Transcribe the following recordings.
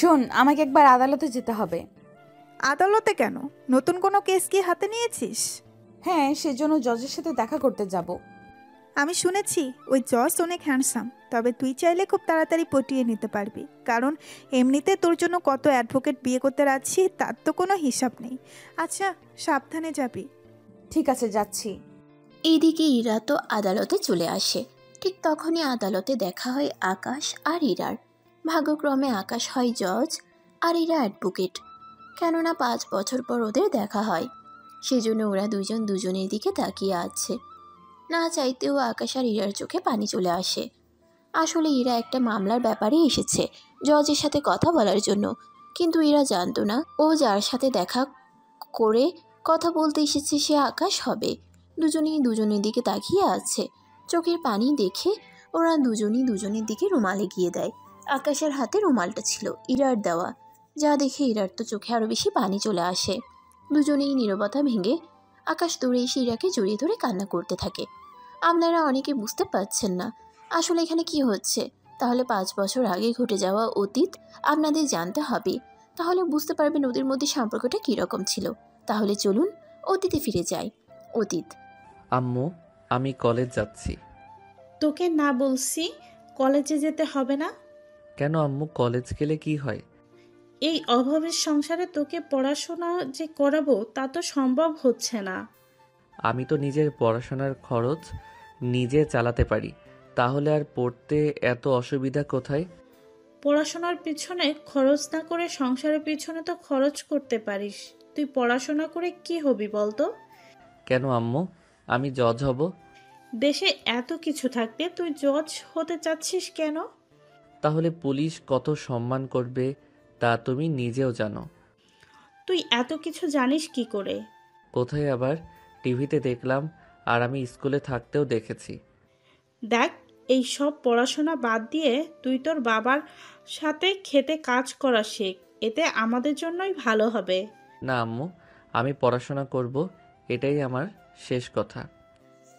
শোন, আমাকে একবার আদালতে যেতে হবে। আদালতে কেন? নতুন কোনো কেস কি হাতে নিয়েছিস? হ্যাঁ, সেজন্য জজের সাথে দেখা করতে যাব। আমি শুনেছি ওই জজ অনেক হ্যান্ডসাম, তবে তুই চাইলে খুব তাড়াতাড়ি পটিয়ে নিতে পারবি, কারণ এমনিতে তোর জন্য কত অ্যাডভোকেট বিয়ে করতে রাখছি তার তো কোনো হিসাব নেই। আচ্ছা, সাবধানে যাবি। ঠিক আছে, যাচ্ছি। এইদিকে ইরা তো আদালতে চলে আসে। ঠিক তখনই আদালতে দেখা হয় আকাশ আর ইরার। ভাগ্যক্রমে আকাশ হয় জজ আর ইরা অ্যাডভোকেট। কেননা 5 বছর পর ওদের দেখা হয়, সেজন্য ওরা দুজন দুজনের দিকে তাকিয়ে আছে। না চাইতেও আকাশ আর ইরার চোখে পানি চলে আসে। আসলে ইরা একটা মামলার ব্যাপারে এসেছে জজের সাথে কথা বলার জন্য, কিন্তু ইরা জানতো না ও যার সাথে দেখা করে কথা বলতে এসেছে সে আকাশ হবে। দুজনেই দুজনের দিকে তাকিয়ে আছে। চোখের পানি দেখে ওরা দুজনই দুজনের দিকে রুমাল এগিয়ে দেয়। আকাশের হাতে রুমালটা ছিল ইরার দেওয়া, যা দেখে ইরার তো চোখে আরও বেশি পানি চলে আসে। দুজনেই নীরবতা ভেঙে আকাশ দৌড়ে এসে ইরাকে জড়িয়ে ধরে কান্না করতে থাকে। আপনারা অনেকে বুঝতে পারছেন না আসলে এখানে কি হচ্ছে। তাহলে 5 বছর আগে ঘটে যাওয়া অতীত আপনাদের জানতে হবে, তাহলে বুঝতে পারবেন ওদের মধ্যে সম্পর্কটা কীরকম ছিল। তাহলে চলুন অতীতে ফিরে যাই। অতীত। আম্মু, আমি কলেজ যাচ্ছি। তোকে না বলছি কলেজে যেতে হবে না? কেন আম্মু, কলেজ গেলে কি হয়? এই অভাবের সংসারে তোকে পড়াশোনা যে করাবো তা তো সম্ভব হচ্ছে না। আমি তো নিজের পড়াশোনার খরচ নিজে চালাতে পারি, তাহলে আর পড়তে এত অসুবিধা কোথায়? পড়াশোনার পিছনে খরচ না করে সংসারের পিছনে তো খরচ করতে পারিস। তুই পড়াশোনা করে কি হবি বলতো? কেন আম্মু, আমি জজ হব? দেশে এত কিছু থাকতে তুই জজ হতে চাচ্ছিস কেন? তাহলে পুলিশ কত সম্মান করবে তা তুমি নিজেও জানো। তুই এত কিছু জানিস কি করে? কোথায় আবার, টিভিতে দেখলাম, আর আমি স্কুলে থাকতেও দেখেছি। দেখ, এই সব পড়াশোনা বাদ দিয়ে তুই তোর বাবার সাথে খেতে কাজ করা শেখ, এতে আমাদের জন্যই ভালো হবে। না আম্মু, আমি পড়াশোনা করব, এটাই আমার শেষ কথা।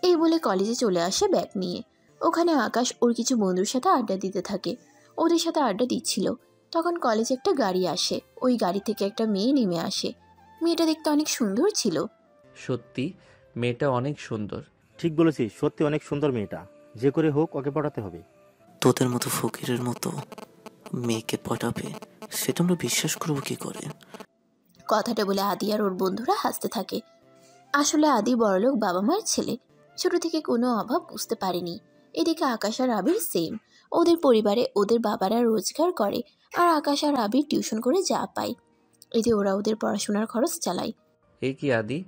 এই বলে কলেজে চলে আসে ব্যাগ নিয়ে। ওখানে আকাশ ওর কিছু বন্ধুর সাথে আড্ডা দিতে থাকে। ওদের সাথে আড্ডা দিচ্ছিল তখন কলেজে একটা গাড়ি আসে। ওই গাড়ি থেকে একটা মেয়ে নেমে আসে। মেয়েটা দেখতে অনেক সুন্দর ছিল। সত্যি মেয়েটা অনেক সুন্দর। ঠিক বলেছিস, সত্যি অনেক সুন্দর মেয়েটা। যে করে হোক ওকে পটাতে হবে। তোদের মতো ফকিরের মতো মেয়েকে পটাবে, সেটা আমরা বিশ্বাস করবো কি করে? কথাটা বলে আদি আর ওর বন্ধুরা হাসতে থাকে। আসলে আদি বড়লোক বাবা মায়ের ছেলে, ছোট থেকে কোনো অভাব বুঝতে পারেনি। এদিকে আকাশ আর আবির সেম। ওদের পরিবারে ওদের বাবারা রোজগার করে আর আকাশ আর আবির টিউশন করে যা পায় এতে ওরা ওদের পড়াশোনার খরচ চালায়। এই কি আদি,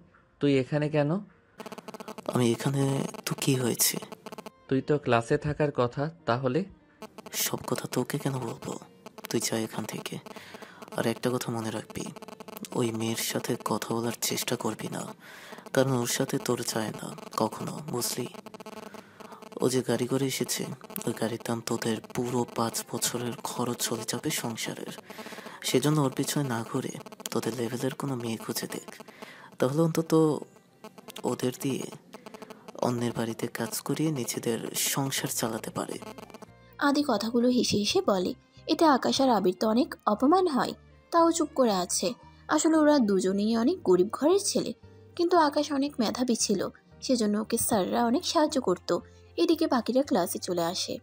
তুই এখানে কেন? আমি এখানে তো কি হয়েছে? তুই তো ক্লাসে থাকার কথা, তাহলে? সব কথা তোকে কেন বলবো? তুই যা এখান থেকে। আর একটা কথা মনে রাখবি, ওই মেয়ের সাথে কথা বলার চেষ্টা করবি না, কারণ ওর সাথে তোর চায় না কখনো, বুঝলি? ও যে গাড়ি করে এসেছে, ওই গাড়ির দাম তোদের পুরো 5 বছরের খরচ চলে যাবে সংসারের। সেজন্য ওর পিছনে না ঘুরে তোদের লেভেলের কোনো মেয়ে খুঁজে দেখ, তাহলে অন্তত ওদের দিয়ে অন্যের বাড়িতে কাজ করিয়ে নিজেদের সংসার চালাতে পারে। আদি কথাগুলো হেসে হেসে বলে। এতে আকাশ আর আবির তো অনেক অপমান হয়, তাও চুপ করে আছে। আসলে ওরা দুজনেই অনেক গরিব ঘরের ছেলে, কিন্তু আকাশ অনেক মেধাবী ছিল, সেজন্য ওকে স্যাররা অনেক সাহায্য করত। এদিকে বাকিরা ক্লাসে চলে আসে,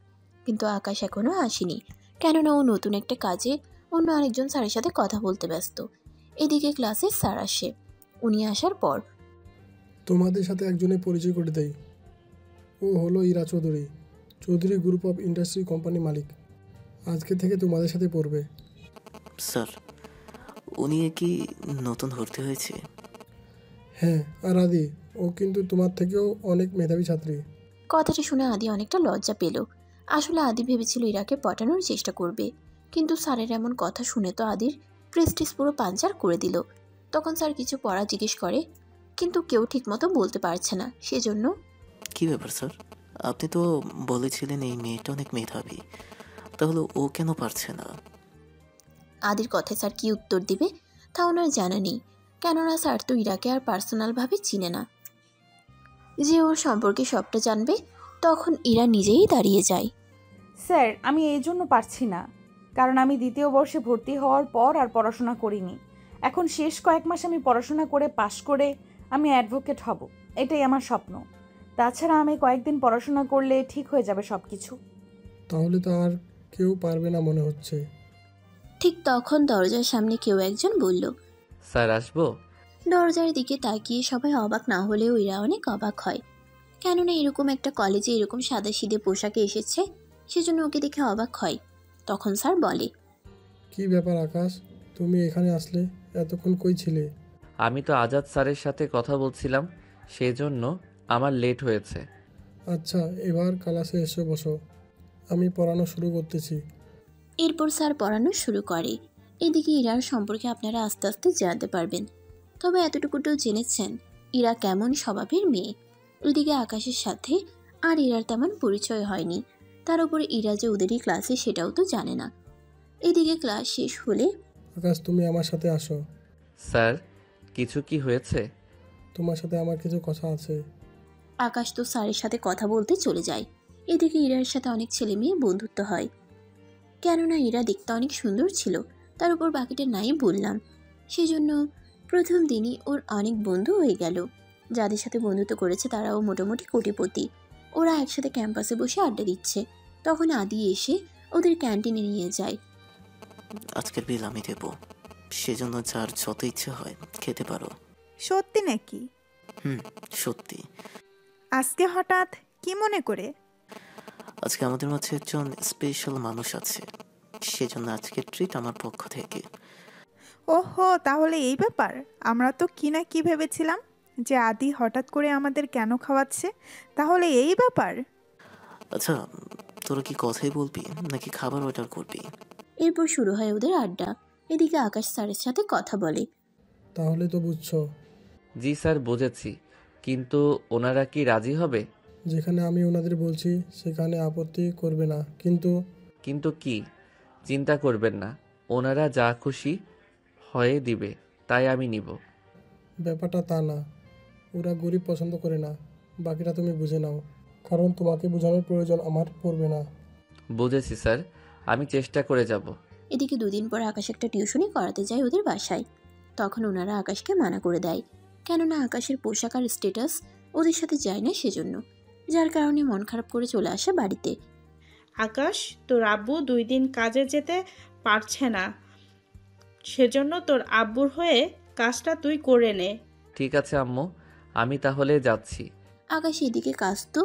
কিন্তু আকাশ এখনও আসেনি, কেননা ও নতুন একটা কাজে অন্য আরেকজন স্যারের সাথে কথা বলতে ব্যস্ত। এদিকে ক্লাসের স্যার আসে। উনি আসার পর তোমাদের সাথে একজনের পরিচয় করে দেই। ও হলো Ira Chowdhury, Chowdhury group of industry company মালিক। আজকে থেকে তোমাদের সাথে পড়বে। স্যার, উনি কি নতুন ভর্তি হয়েছে? হ্যাঁ, আর আদি, ও কিন্তু তোমার থেকেও অনেক মেধাবী ছাত্রী। কথাটা শুনে আদি অনেকটা লজ্জা পেল। আসলে আদি ভেবেছিল ইরাকে পটানোর চেষ্টা করবে, কিন্তু স্যারের এমন কথা শুনে তো আদির প্রেস্টিজ পুরো পাঞ্চার করে দিল। তখন স্যার কিছু পড়া জিজ্ঞেস করে, কিন্তু কেউ ঠিকমতো বলতে পারছে না, সেজন্য কি ব্যাপার স্যার, আপনি তো বলেছিলেন এই মেয়েটা অনেক মেধাবী, তাহলে ও কেন পারছে না? আদির কথায় স্যার কি উত্তর দিবে তা ওনার জানা নেই, কেননা স্যার তো ইরাকে আর পার্সোনালভাবে চিনে না যে ওর সম্পর্কে সবটা জানবে। তখন ইরা নিজেই দাঁড়িয়ে যায়। স্যার, আমি এই জন্য পারছি না, কারণ আমি দ্বিতীয় বর্ষে ভর্তি হওয়ার পর আর পড়াশোনা করিনি। এখন শেষ কয়েক মাস আমি পড়াশোনা করে পাশ করে আমি অ্যাডভোকেট হব, এটাই আমার স্বপ্ন। তাছাড়া আমি কয়েকদিন পড়াশোনা করলে ঠিক হয়ে যাবে সব কিছু। তাহলে তো আর কেউ পারবে না মনে হচ্ছে। ঠিক তখন দরজার সামনে কেউ একজন বলল। স্যার আসবো? দরজার দিকে তাকিয়ে সবাই অবাক না হলেও এরা অনেক অবাক হয়, কেননা এরকম একটা কলেজে এরকম সাদাসিধে পোশাকে এসেছে, সেজন্য ওকে দেখে অবাক হয়। তখন স্যার বলে, কি ব্যাপার আকাশ, তুমি এখানে আসলে? এতক্ষণ কই ছিলে? আমি তো আজাদ স্যারের সাথে কথা বলছিলাম, সেজন্য আমার লেট হয়েছে। আচ্ছা, এবার ক্লাসে এসে বসো, আমি পড়ানো শুরু করতেছি। এরপর স্যার পড়ানো শুরু করে। এদিকে ইরার সম্পর্কে আপনারা আস্তে আস্তে জানতে পারবেন। তবে এতটুকুটাও জেনেছেন ইরা কেমন স্বভাবের মেয়ে। ওইদিকে আকাশের সাথে আর ইরার তেমন পরিচয় হয়নি, তার উপরে ইরা যে ওদেরই ক্লাসে সেটাও তো জানে না। এদিকে ক্লাস শেষ হলে আকাশ, তুমি আমার সাথে আসো। স্যার, কিছু কি হয়েছে? তোমার সাথে আমার কিছু কথা আছে। আকাশ তো স্যারের সাথে কথা বলতে চলে যায়। এদিকে ইরার সাথে অনেক ছেলে মেয়ে বন্ধুত্ব হয়, কেননা ইরা দেখতে অনেক সুন্দর ছিল। তার উপর বাকিটা নাই বললাম, সেজন্য প্রথম দিনই ওর অনেক বন্ধু হয়ে গেল। যাদের সাথে বন্ধুত্ব করেছে তারাও মোটামুটি কোটিপতি। ওরা একসাথে ক্যাম্পাসে বসে আড্ডা দিচ্ছে, তখন আদি এসে ওদের ক্যান্টিনে নিয়ে যায়। আজকের বিল আমি দেবো, সেজন্য যার যত ইচ্ছে হয় খেতে পারো। সত্যি নাকি? সত্যি। আজকে হঠাৎ কি মনে করে? আজকে আমাদের মাঝে একজন স্পেশাল মানুষ আছে, সেজন্য আজকের ট্রিট আমার পক্ষ থেকে। ওহো, তাহলে এই ব্যাপার। আমরা তো কি না কি ভেবেছিলাম যে আদি হঠাৎ করে আমাদের কেন খাওয়াচ্ছে। তাহলে এই ব্যাপার। আচ্ছা, তোরা কি কথাই বলবি নাকি খাবার অর্ডার করবি? এরপর শুরু হয় ওদের আড্ডা। এদিকে আকাশ স্যারের সাথে কথা বলে। তাহলে তো বুঝছো। জি স্যার, বুঝেছি, কিন্তু ওনারা কি রাজি হবে? যেখানে আমি ওনাদের বলছি সেখানে আপত্তি করবে না, কিন্তু কিন্তু কি? চিন্তা করবেন না, ওনারা যা খুশি হয়ে দিবে তাই আমি নিব। ব্যাপারটা তা না। ওরা গরিব পছন্দ করে না, বাকিটা তুমি বুঝে নাও, কারণ তোমাকে বোঝানোর প্রয়োজন আমার পড়বে না। বুঝেছি স্যার, আমি চেষ্টা করে যাব। এদিকে দুদিন পর আকাশ একটা টিউশনি করাতে যায় ওদের বাসায়। তখন ওনারা আকাশকে মানা করে দেয়, কেননা আকাশের পোশাক আর স্ট্যাটাস ওদের সাথে যায় না, সেজন্য। যার কারণে মন খারাপ করে চলে আসে বাড়িতে। আকাশ, তোর আব্বু 2 দিন কাজে যেতে পারছে না, সেজন্য তোর আব্বুর হয়ে কাজটা তুই করে নে। ঠিক আছে আম্মু, আমি তাহলে যাচ্ছি। আকাশ এদিকে কাজ তো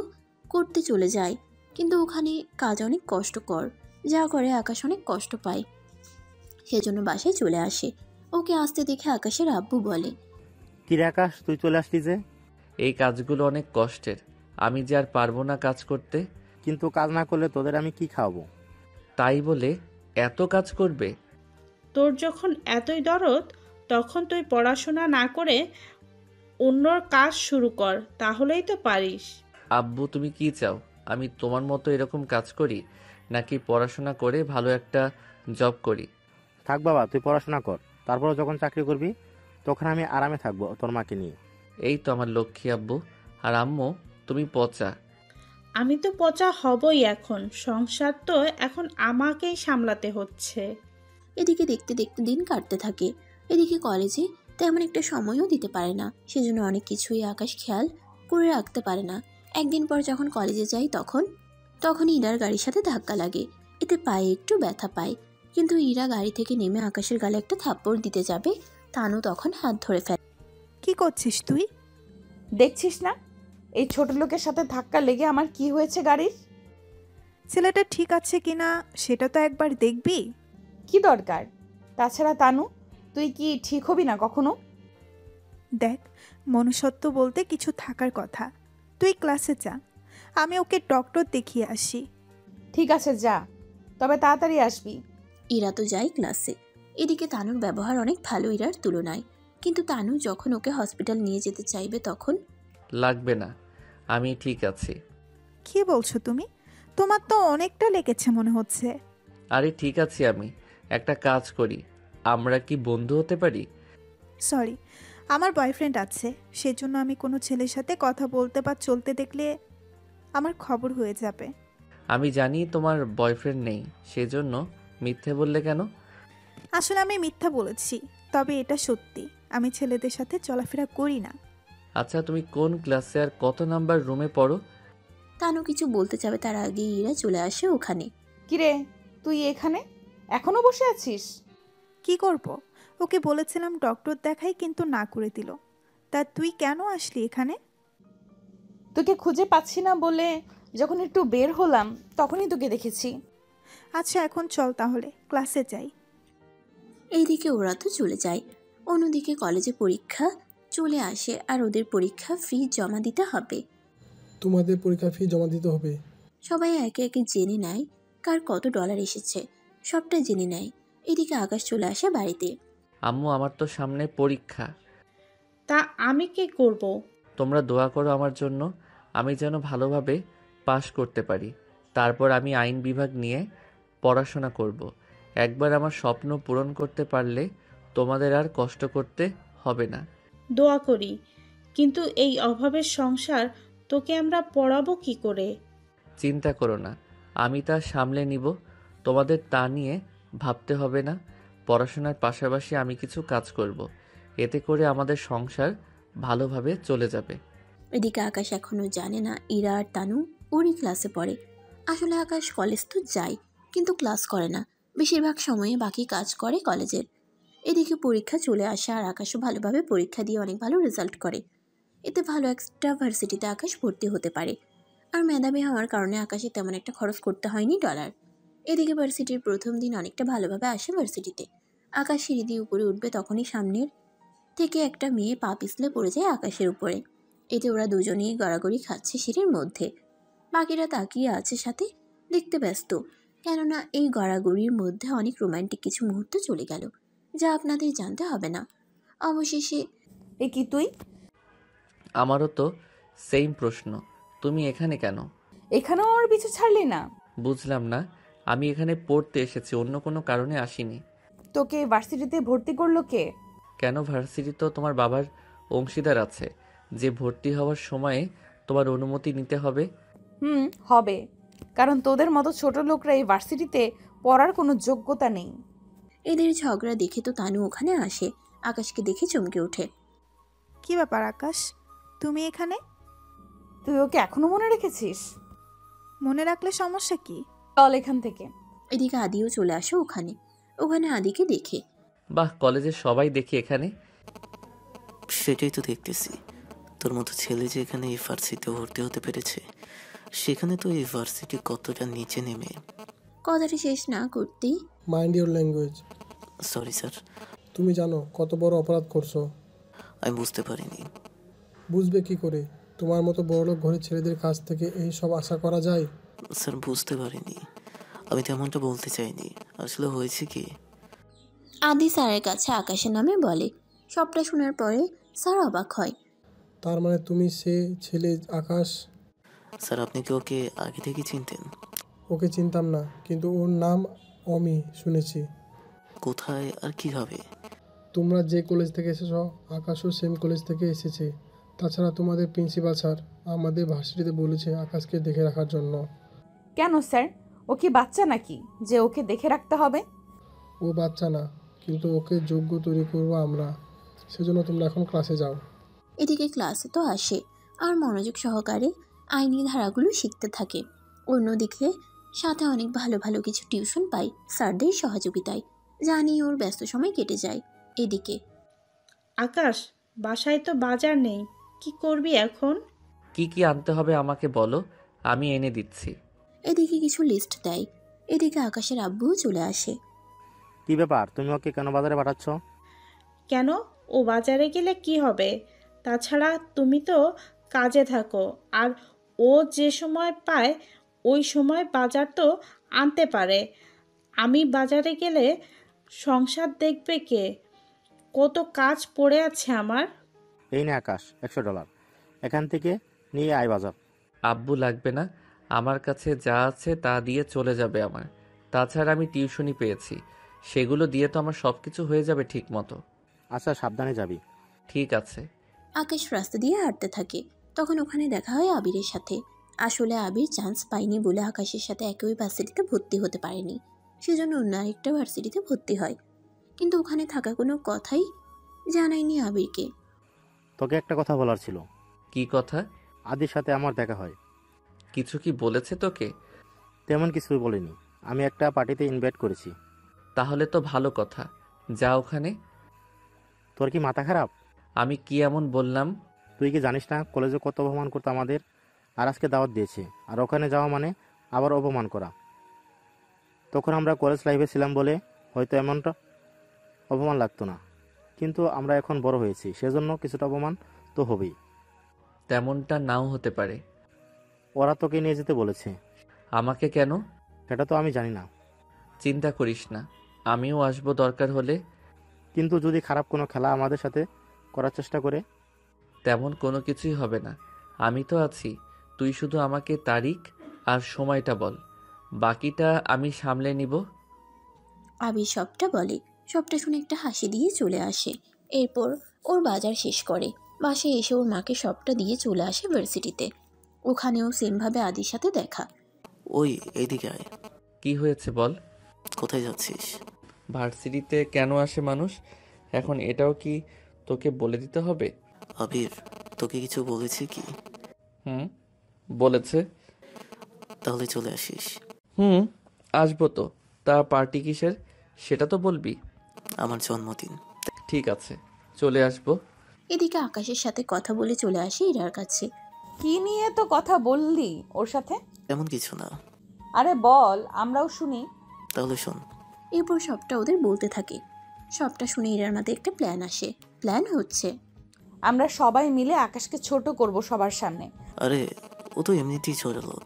করতে চলে যায়, কিন্তু ওখানে কাজ অনেক কষ্টকর, যা করে আকাশ অনেক কষ্ট পায়। সেজন্য বাসায় চলে আসে। ওকে আসতে দেখে আকাশের আব্বু বলে, কি রে আকাশ, তুই চলে আসলি যে? এই কাজগুলো অনেক কষ্টের, আমি যে আর পারবো না কাজ করতে। কিন্তু কাজ না করলে তোদের আমি কি খাওয়াবো? তাই বলে এত কাজ করবে? তোর যখন এতই দরদ, তখন তুই পড়াশোনা না করে অন্যর কাজ শুরু কর, তাহলেই তো পারিস। আব্বু, তুমি কি চাও আমি তোমার মতো এরকম কাজ করি, নাকি পড়াশোনা করে ভালো একটা জব করি? থাক বাবা, তুই পড়াশোনা কর, তারপর যখন চাকরি করবি তখন আমি আরামে থাকবো তোর মাকে নিয়ে। এই তো আমার লক্ষ্মী আব্বু। আর আম্মু, তুমি পচা। আমি তো পচা হবই, এখন সংসার তো এখন আমাকেই সামলাতে হচ্ছে। এদিকে দেখতে দেখতে দিন কাটতে থাকে। এদিকে কলেজে তেমন একটা সময়ও দিতে পারে না, সেজন্য অনেক কিছুই আকাশ খেয়াল করে রাখতে পারে না। একদিন পর যখন কলেজে যাই তখন ইরার গাড়ির সাথে ধাক্কা লাগে। এতে পায়ে একটু ব্যথা পায়, কিন্তু ইরা গাড়ি থেকে নেমে আকাশের গালে একটা থাপ্পড় দিতে যাবে, তানু তখন হাত ধরে ফেলে। কি করছিস তুই? দেখছিস না এই ছোট লোকের সাথে ধাক্কা লেগে আমার কি হয়েছে গাড়ির? ছেলেটা ঠিক আছে কিনা সেটা তো একবার দেখবি। কি দরকার? তাছাড়া তানু, তুই কি ঠিক হবি না কখনো? দেখ, মনুষ্যত্ব বলতে কিছু থাকার কথা। তুই ক্লাসে যা, আমি ওকে ডক্টর দেখিয়ে আসি। ঠিক আছে যা, তবে তাড়াতাড়ি আসবি। ইরা তো যায় ক্লাসে। এদিকে তানুর ব্যবহার অনেক ভালো ইরার তুলনায়, কিন্তু তানু যখন ওকে হসপিটাল নিয়ে যেতে চাইবে তখন লাগবে না, আমি ঠিক আছি। কি বলছো তুমি? তোমার তো অনেকটা লেগেছে মনে হচ্ছে। আরে ঠিক আছি আমি। একটা কাজ করি, আমরা কি বন্ধু হতে পারি? সরি, আমার বয়ফ্রেন্ড আছে, সেজন্য আমি কোনো ছেলের সাথে কথা বলতে বা চলতে দেখলে আমার খবর হয়ে যাবে। আমি জানি তোমার বয়ফ্রেন্ড নেই, সেজন্য মিথ্যে বললে কেন? আসলে আমি মিথ্যা বলেছি, তবে এটা সত্যি। আমি ছেলেদের সাথে চলাফেরা করি না। আচ্ছা, তুমি কোন ক্লাসে আর কত নাম্বার রুমে পড়ো? তানু কিছু বলতে যাবে তার আগে ইরা চলে আসে ওখানে। কিরে, তুই এখানে এখনো বসে আছিস? কি করব? ওকে বলেছিলাম ডক্টর দেখাই, কিন্তু না করে দিল। তা তুই কেন আসলি এখানে? তোকে খুঁজে পাচ্ছি না বলে যখন একটু বের হলাম তখনই তোকে দেখেছি। আচ্ছা, এখন চল তাহলে ক্লাসে যাই। এইদিকে ওরা তো চলে যায়, অন্যদিকে কলেজে পরীক্ষা চলে আসে আর ওদের পরীক্ষা ফি জমা দিতে হবে। তোমাদের পরীক্ষা ফি জমা দিতে হবে। সবাই একে একে জেনে নেয় কার কত ডলার এসেছে, সবটাই জেনে নেয়। এদিকে আকাশ চলে আসে বাড়িতে। আম্মু, আমার তো সামনে পরীক্ষা। তা আমি কি করব? তোমরা দোয়া করো আমার জন্য, আমি যেন ভালোভাবে পাশ করতে পারি। তারপর আমি আইন বিভাগ নিয়ে পড়াশোনা করব। একবার আমার স্বপ্ন পূরণ করতে পারলে তোমাদের আর কষ্ট করতে হবে না। দোয়া করি, কিন্তু এই অভাবের সংসার তোকে আমরা পড়াবো কি করে? চিন্তা করো না, আমি তা সামলে নিব। তোমাদের তা নিয়ে ভাবতে হবে না। পড়াশোনার পাশাপাশি আমি কিছু কাজ করব, এতে করে আমাদের সংসার ভালোভাবে চলে যাবে। এদিকে আকাশ এখনো জানে না ইরা আর তানু ওরই ক্লাসে পড়ে। আসলে আকাশ কলেজ তো যায়, কিন্তু ক্লাস করে না, বেশিরভাগ সময়ে বাকি কাজ করে কলেজের। এদিকে পরীক্ষা চলে আসে আর আকাশও ভালোভাবে পরীক্ষা দিয়ে অনেক ভালো রেজাল্ট করে। এতে ভালো একটা ভার্সিটিতে আকাশ ভর্তি হতে পারে। আর মেধাবী হওয়ার কারণে আকাশে তেমন একটা খরচ করতে হয়নি ডলার। এদিকে ভার্সিটির প্রথম দিন অনেকটা ভালোভাবে আসে ভার্সিটিতে। আকাশ সিঁড়ি দিয়ে উপরে উঠবে, তখনই সামনের থেকে একটা মেয়ে পা পিছলে পড়ে যায় আকাশের উপরে। এতে ওরা দুজনেই গড়াগড়ি খাচ্ছে সিঁড়ির মধ্যে। বাকিরা তাকিয়ে আছে, সাথে দেখতে ব্যস্ত, কেননা এই গড়াগড়ির মধ্যে অনেক রোমান্টিক কিছু মুহূর্ত চলে গেল, যা আপনাদের জানতে হবে না। অবশেষে এ কি তুই? আমারও তো সেম প্রশ্ন, তুমি এখানে কেন? এখানেও আমার পিছু ছাড়লি না? বুঝলাম না, আমি এখানে পড়তে এসেছি, অন্য কোনো কারণে আসিনি। তোকে ভার্সিটিতে ভর্তি করলো কে? কেন, ভার্সিটি তো তোমার বাবার অংশীদার আছে, যে ভর্তি হওয়ার সময়ে তোমার অনুমতি নিতে হবে। হবে, কারণ তোদের মতো ছোট লোকরা এই ভার্সিটিতে পড়ার কোনো যোগ্যতা নেই। এদের ঝগড়া দেখে তো তানু ওখানে আসে, আকাশকে দেখে চমকে ওঠে। কি ব্যাপার আকাশ, তুমি এখানে? তুই ওকে এখনো মনে রেখেছিস? মনে রাখলে সমস্যা কি? চল এখান থেকে। এদিকে আদিও চলে আসে ওখানে। ওখানে আদিকে দেখে, বাহ, কলেজের সবাই দেখি এখানে। সেটাই তো দেখতেছি, তোর মতো ছেলে যে এখানে এই ভার্সিটিতে ভর্তি হতে পেরেছে, সেখানে তো এই ভার্সিটি কতটা নিচে নেমে। কথাটা শেষ না করতেই mind your language. Sorry sir, তুমি জানো কত বড় অপরাধ করছো? আমি বুঝতে পারিনি। বুঝবে কি করে? তোমার মতো বড়লোক ঘরের ছেলেদের কাছ থেকে এই সব আশা করা যায়? স্যার, বুঝতে পারিনি, আমি তেমনটা বলতে চাইনি। আসলে হয়েছে কি, আদি স্যারের কাছে আকাশের নামে বলে। সবটা শোনার পরে স্যার অবাক হয়। তার মানে তুমি সে ছেলে আকাশ? স্যার আপনি কি ওকে আগে থেকে চিনতেন? ওকে চিনতাম না, কিন্তু ওর নাম অমি শুনেছি। কোথায় আর কিভাবে? তোমরা যে কলেজ থেকে এসেছো, আকাশও সেম কলেজ থেকে এসেছে। তাছাড়া তোমাদের প্রিন্সিপাল স্যার আমাদের ভার্সিটিতে বলেছে আকাশকে দেখে রাখার জন্য। কেন স্যার, ও কি বাচ্চা নাকি যে ওকে দেখে রাখতে হবে? ও বাচ্চা না, কিন্তু ওকে যোগ্য তৈরি করবো আমরা। সেজন্য তোমরা এখন ক্লাসে যাও। এদিকে ক্লাসে তো আসে আর মনোযোগ সহকারে আইনি ধারাগুলো শিখতে থাকে। অন্যদিকে সাথে অনেক ভালো ভালো কিছু টিউশন পাই স্যারদের সহযোগিতায়, যা নিয়ে ওর ব্যস্ত সময় কেটে যায়। এদিকে আকাশ, বাসায় তো বাজার নেই, কি করবি এখন? কি কি আনতে হবে আমাকে বলো, আমি এনে দিচ্ছি। এদিকে কিছু লিস্ট দেয়। এদিকে আকাশের আব্বুও চলে আসে। কি ব্যাপার, তুমি ওকে কেন বাজারে পাঠাচ্ছ? কেন, ও বাজারে গেলে কি হবে? তাছাড়া তুমি তো কাজে থাকো, আর ও যে সময় পায় ওই সময় বাজার তো আনতে পারে। আমি বাজারে গেলে সংসার দেখবে কে? কত কাজ পড়ে আছে আমার। এই নে আকাশ, $100, এখান থেকে নিয়ে আয় বাজার। আব্বু, লাগবে না, আমার কাছে যা আছে তা দিয়ে চলে যাবে আমার। তাছাড়া আমি টিউশনি পেয়েছি, সেগুলো দিয়ে তো আমার সব কিছু হয়ে যাবে ঠিক মতো। আচ্ছা, সাবধানে যাবি। ঠিক আছে। আকাশ রাস্তা দিয়ে হাঁটতে থাকে। তখন ওখানে দেখা হয় আবিরের সাথে। আসলে আবির চান্স পায়নি বলে আকাশের সাথে একই ভার্সিটিতে ভর্তি হতে পারেনি। সেজন্য অন্য আরেকটা ভার্সিটিতে ভর্তি হয়, কিন্তু ওখানে থাকা কোনো কথাই জানায়নি আবিরকে। তোকে একটা কথা বলার ছিল। কি কথা? আদির সাথে আমার দেখা হয়। কিছু কি বলেছে তোকে? তেমন কিছুই বলিনি। আমি একটা পার্টিতে ইনভাইট করেছি। তাহলে তো ভালো কথা, যা ওখানে। তোর কি মাথা খারাপ? আমি কি এমন বললাম? তুই কি জানিস না কলেজে কত অপমান করতো আমাদের? আর আজকে দাওয়াত দিয়েছে, আর ওখানে যাওয়া মানে আবার অপমান করা। তখন আমরা কলেজ লাইফে ছিলাম বলে হয়তো এমনটা অপমান লাগতো না, কিন্তু আমরা এখন বড় হয়েছি, সেজন্য কিছুটা অপমান তো হবেই। তেমনটা নাও হতে পারে। ওরা তোকে নিয়ে যেতে বলেছে। আমাকে কেন? সেটা তো আমি জানি না, চিন্তা করিস না, আমিও আসবো দরকার হলে। কিন্তু যদি খারাপ কোনো খেলা আমাদের সাথে করার চেষ্টা করে? তেমন কোনো কিছুই হবে না, আমি তো আছি। তুই শুধু আমাকে তারিখ আর সময়টা বল, বাকিটা আমি সামলে নিব। আবির সবটা বলে। সবটা শুনে একটা হাসি দিয়ে চলে আসে। এরপর ওর বাজার শেষ করে বাসায় এসে ওর মাকে সবটা দিয়ে চলে আসে ভার্সিটিতে। ওখানেও সেমভাবে আদির সাথে দেখা। ওই এইদিকে আয়। কি হয়েছে বল। কোথায় যাচ্ছিস? ভার্সিটিতে কেন আসে মানুষ, এখন এটাও কি তোকে বলে দিতে হবে? আবির, তোকে কিছু বলেছে কি? বলেছে। তাহলে চলে আসিস। আসবো তো। তা পার্টি কিসের সেটা তো বলবি। আমার জন্মদিন। ঠিক আছে, চলে আসবো। এদিকে আকাশের সাথে কথা বলে চলে আসে ইরার কাছে। কি নিয়ে তো কথা বললি ওর সাথে? তেমন কিছু না। আরে বল, আমরাও শুনি। তাহলে শোন। এরপর সবটা ওদের বলতে থাকে। সবটা শুনে ইরার মাথায় একটা প্ল্যান আসে। প্ল্যান হচ্ছে, আমরা সবাই মিলে আকাশকে ছোট করব সবার সামনে। আরে ও তো এমনিতেই ছোট লোক,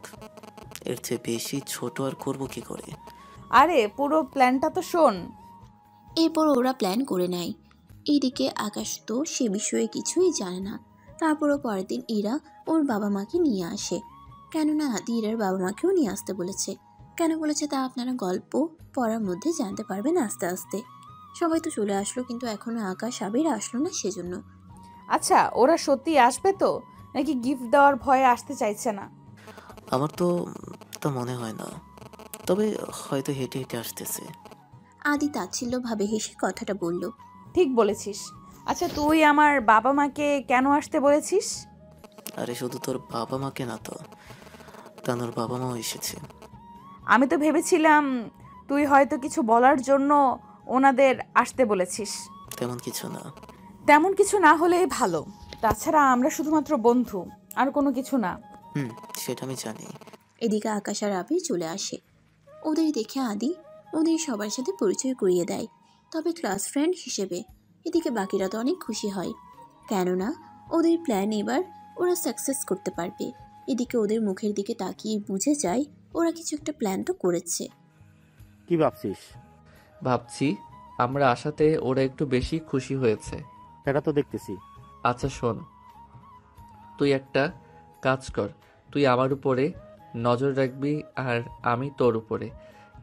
এর চেয়ে বেশি ছোট আর করবো কি করে? আরে পুরো প্ল্যানটা তো শোন। এরপর ওরা প্ল্যান করে নেয়। এইদিকে আকাশ তো সে বিষয়ে কিছুই জানে না। তারপরও পরের দিন ইরা ওর বাবা মাকে নিয়ে আসে, কেননা আদি ইরার বাবা মাকেও নিয়ে আসতে বলেছে। কেন বলেছে তা আপনারা গল্প পড়ার মধ্যে জানতে পারবেন আস্তে আস্তে। সবাই তো চলে আসলো, কিন্তু এখনো আকাশ আবির আসলো না, সেজন্য। আচ্ছা, ওরা সত্যি আসবে তো, নাকি গিফট দেওয়ার ভয়ে আসতে চাইছে না? আমার তো তা মনে হয় না, তবে হয়তো হেঁটে হেঁটে আসতেছে। আদি তাচ্ছিল্যভাবে হেসে কথাটা বলল। ঠিক বলেছিস। আচ্ছা, তুই আমার বাবা মাকে কেন আসতে বলেছিস? আরে শুধু তোর বাবা মাকে না তো, তানোর বাবা মাও এসেছে। আমি তো ভেবেছিলাম তুই হয়তো কিছু বলার জন্য ওনাদের আসতে বলেছিস। তেমন কিছু না। তেমন কিছু না হলেই ভালো। তাছাড়া আমরা শুধুমাত্র বন্ধু, আর কোনো কিছু না। সেটা আমি জানি। এদিকে আকাশ আর আবির চলে আসে। ওদের দেখে আদি ওদের সবার সাথে পরিচয় করিয়ে দেয়, তবে ক্লাস ফ্রেন্ড হিসেবে। এদিকে বাকিরা তো অনেক খুশি হয়, কেননা ওদের প্ল্যান এবার ওরা সাকসেস করতে পারবে। এদিকে ওদের মুখের দিকে তাকিয়ে বুঝে যায় ওরা কিছু একটা প্ল্যান তো করেছে। কি ভাবছিস? ভাবছি আমরা আসাতে ওরা একটু বেশি খুশি হয়েছে। সেটা তো দেখতেছি। আচ্ছা শোন, তুই একটা কাজ কর, তুই আমার উপরে নজর রাখবি আর আমি তোর উপরে।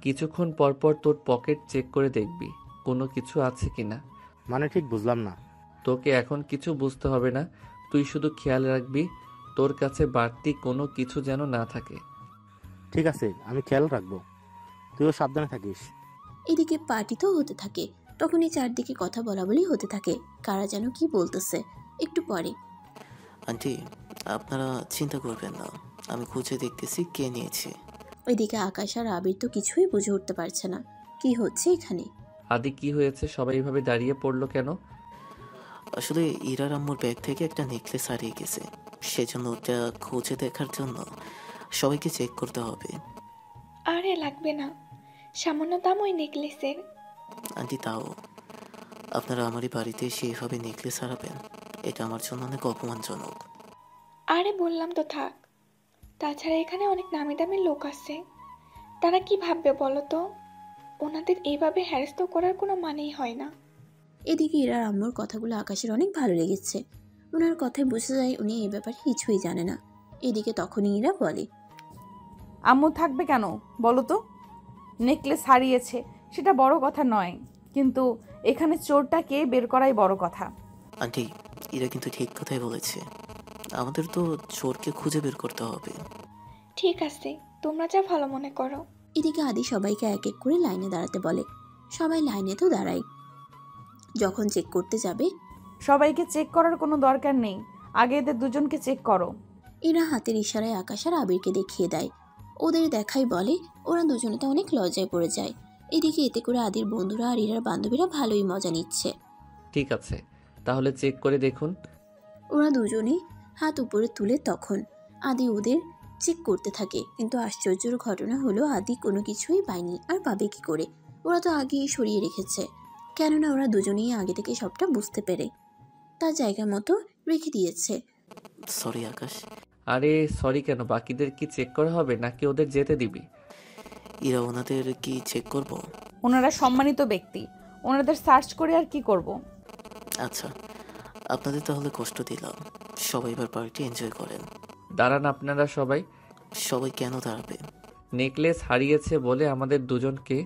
কিছুক্ষণ পর পর তোর পকেট চেক করে দেখবি কোনো কিছু আছে কিনা। মানে ঠিক বুঝলাম না। তোকে এখন কিছু বুঝতে হবে না, তুই শুধু খেয়াল রাখবি তোর কাছে বাড়তি কোনো কিছু যেন না থাকে। ঠিক আছে, আমি খেয়াল রাখবো। তুইও সাবধানে থাকিস। এদিকে পার্টি তো হতে থাকে, তখনই চারদিকে কথা বলা বলি হতে থাকে, কারা যেন কি বলতেছে। একটু পরে, আন্টি আপনারা চিন্তা করবেন না, আমি খুঁজে দেখতেছি কে নিয়েছে। ওইদিকে আকাশ আর আবির তো কিছুই বুঝে উঠতে পারছে না কি হচ্ছে এখানে। আদি কি হয়েছে, সবাই এভাবে দাঁড়িয়ে পড়লো কেন? আসলে ইরার আম্মুর ব্যাগ থেকে একটা নেকলেস হারিয়ে গেছে, সেজন্য ওটা খুঁজে দেখার জন্য সবাইকে চেক করতে হবে। আরে লাগবে না, সামান্য দাম ওই নেকলেসের। আন্টি তাও আপনারা আমারই বাড়িতে সেইভাবে নেকলেস হারাবেন, এটা আমার জন্য অনেক অপমানজনক। আরে বললাম তো থাক, তাছাড়া এখানে অনেক নামি দামি লোক আছে, তারা কি ভাববে বলো তো? ওনাদের এইভাবে হ্যারাস্ত করার কোনো মানেই হয় না। এদিকে ইরার আম্মুর কথাগুলো আকাশের অনেক ভালো লেগেছে। ওনার কথায় বোঝা যায় উনি এই ব্যাপারে কিছুই জানে না। এদিকে তখনই ইরা বলে, আম্মু থাকবে কেন বলো তো? নেকলেস হারিয়েছে সেটা বড় কথা নয়, কিন্তু এখানে চোরটাকে বের করাই বড় কথা। আন্টি ইরা কিন্তু ঠিক কথাই বলেছে, আমাদের তো চোরকে খুঁজে বের করতে হবে। ঠিক আছে, তোমরা যা ভালো মনে করো। এদিকে আদি সবাইকে এক এক করে লাইনে দাঁড়াতে বলে। সবাই লাইনে তো দাঁড়ায়। যখন চেক করতে যাবে, সবাইকে চেক করার কোনো দরকার নেই, আগে এদের দুজনকে চেক করো। এরা হাতের ইশারায় আকাশ আর আবিরকে দেখিয়ে দেয়। ওদের দেখাই বলে। ওরা দুজনে তো অনেক লজ্জায় পড়ে যায়। এদিকে এতে করে আদির বন্ধুরা আর ইরার বান্ধবীরা ভালোই মজা নিচ্ছে। ঠিক আছে, তাহলে চেক করে দেখুন। ওরা দুজনেই হাত উপরে তুলে তখন আদি ওদের চেক করতে থাকে। কিন্তু আশ্চর্যের ঘটনা হলো আদি কোনো কিছুই পায়নি, আর পাবে কি করে? ওরা তো আগেই সরিয়ে রেখেছে, কেননা ওরা দুজনেই আগে থেকে সবটা বুঝতে পেরে তার জায়গা মতো রেখে দিয়েছে। সরি আকাশ। আরে সরি কেন? বাকিদের কি চেক করা হবে নাকি ওদের যেতে দিবি? ইরা ওনাদের কি চেক করব? ওনারা সম্মানিত ব্যক্তি, ওনাদের সার্চ করে আর কি করব? আচ্ছা, আপনাদের তাহলে কষ্ট দিলাম। সবাই এবার পার্টি এনজয় করেন। দাঁড়ান আপনারা সবাই। সবাই কেন দাঁড়াবে? নেকলেস হারিয়েছে বলে আমাদের দুজনকে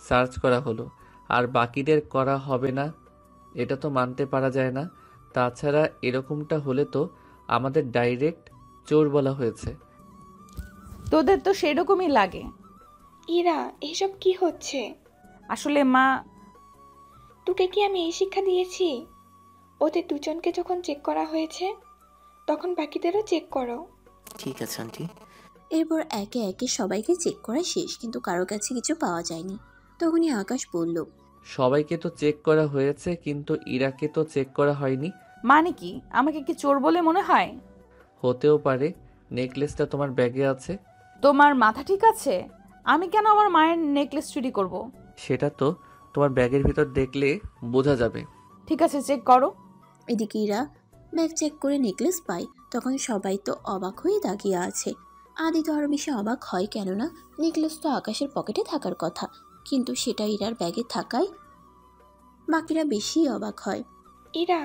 সার্চ করা হলো, আর বাকিদের করা হবে না, এটা তো মানতে পারা যায় না। তাছাড়া এরকমটা হলে তো আমাদের ডাইরেক্ট চোর বলা হয়েছে। তোদের তো সেরকমই লাগে। ইরা, এসব কি হচ্ছে? আসলে মা, তোকে কি আমি এই শিক্ষা দিয়েছি? ওদের দুজনকে যখন চেক করা হয়েছে তখন বাকিদেরও চেক করো। ঠিক আছে আন্টি। এরপর একে একে সবাইকে চেক করা শেষ, কিন্তু কারো কাছে কিছু পাওয়া যায়নি। তখনই আকাশ বলল, সবাইকে তো চেক করা হয়েছে, কিন্তু ইরাকে তো চেক করা হয়নি। মানে কি, আমাকে কি চোর বলে মনে হয়? হতেও পারে, নেকলেসটা তোমার ব্যাগে আছে। তোমার মাথা ঠিক আছে? আমি কেন আমার মায়ের নেকলেস চুরি করব? সেটা তো তোমার ব্যাগের ভিতর দেখলে বোঝা যাবে। ঠিক আছে, চেক করো। এদিকে ইরা ব্যাগ চেক করে নেকলেস পায়। তখন সবাই তো অবাক হয়ে দাঁড়িয়ে আছে। আদি তো আরো বেশি অবাক হয়, কেননা নেকলেস তো আকাশের পকেটে থাকার কথা, কিন্তু সেটা ইরার ব্যাগে থাকায় বাকিরা বেশি অবাক হয়। ইরা,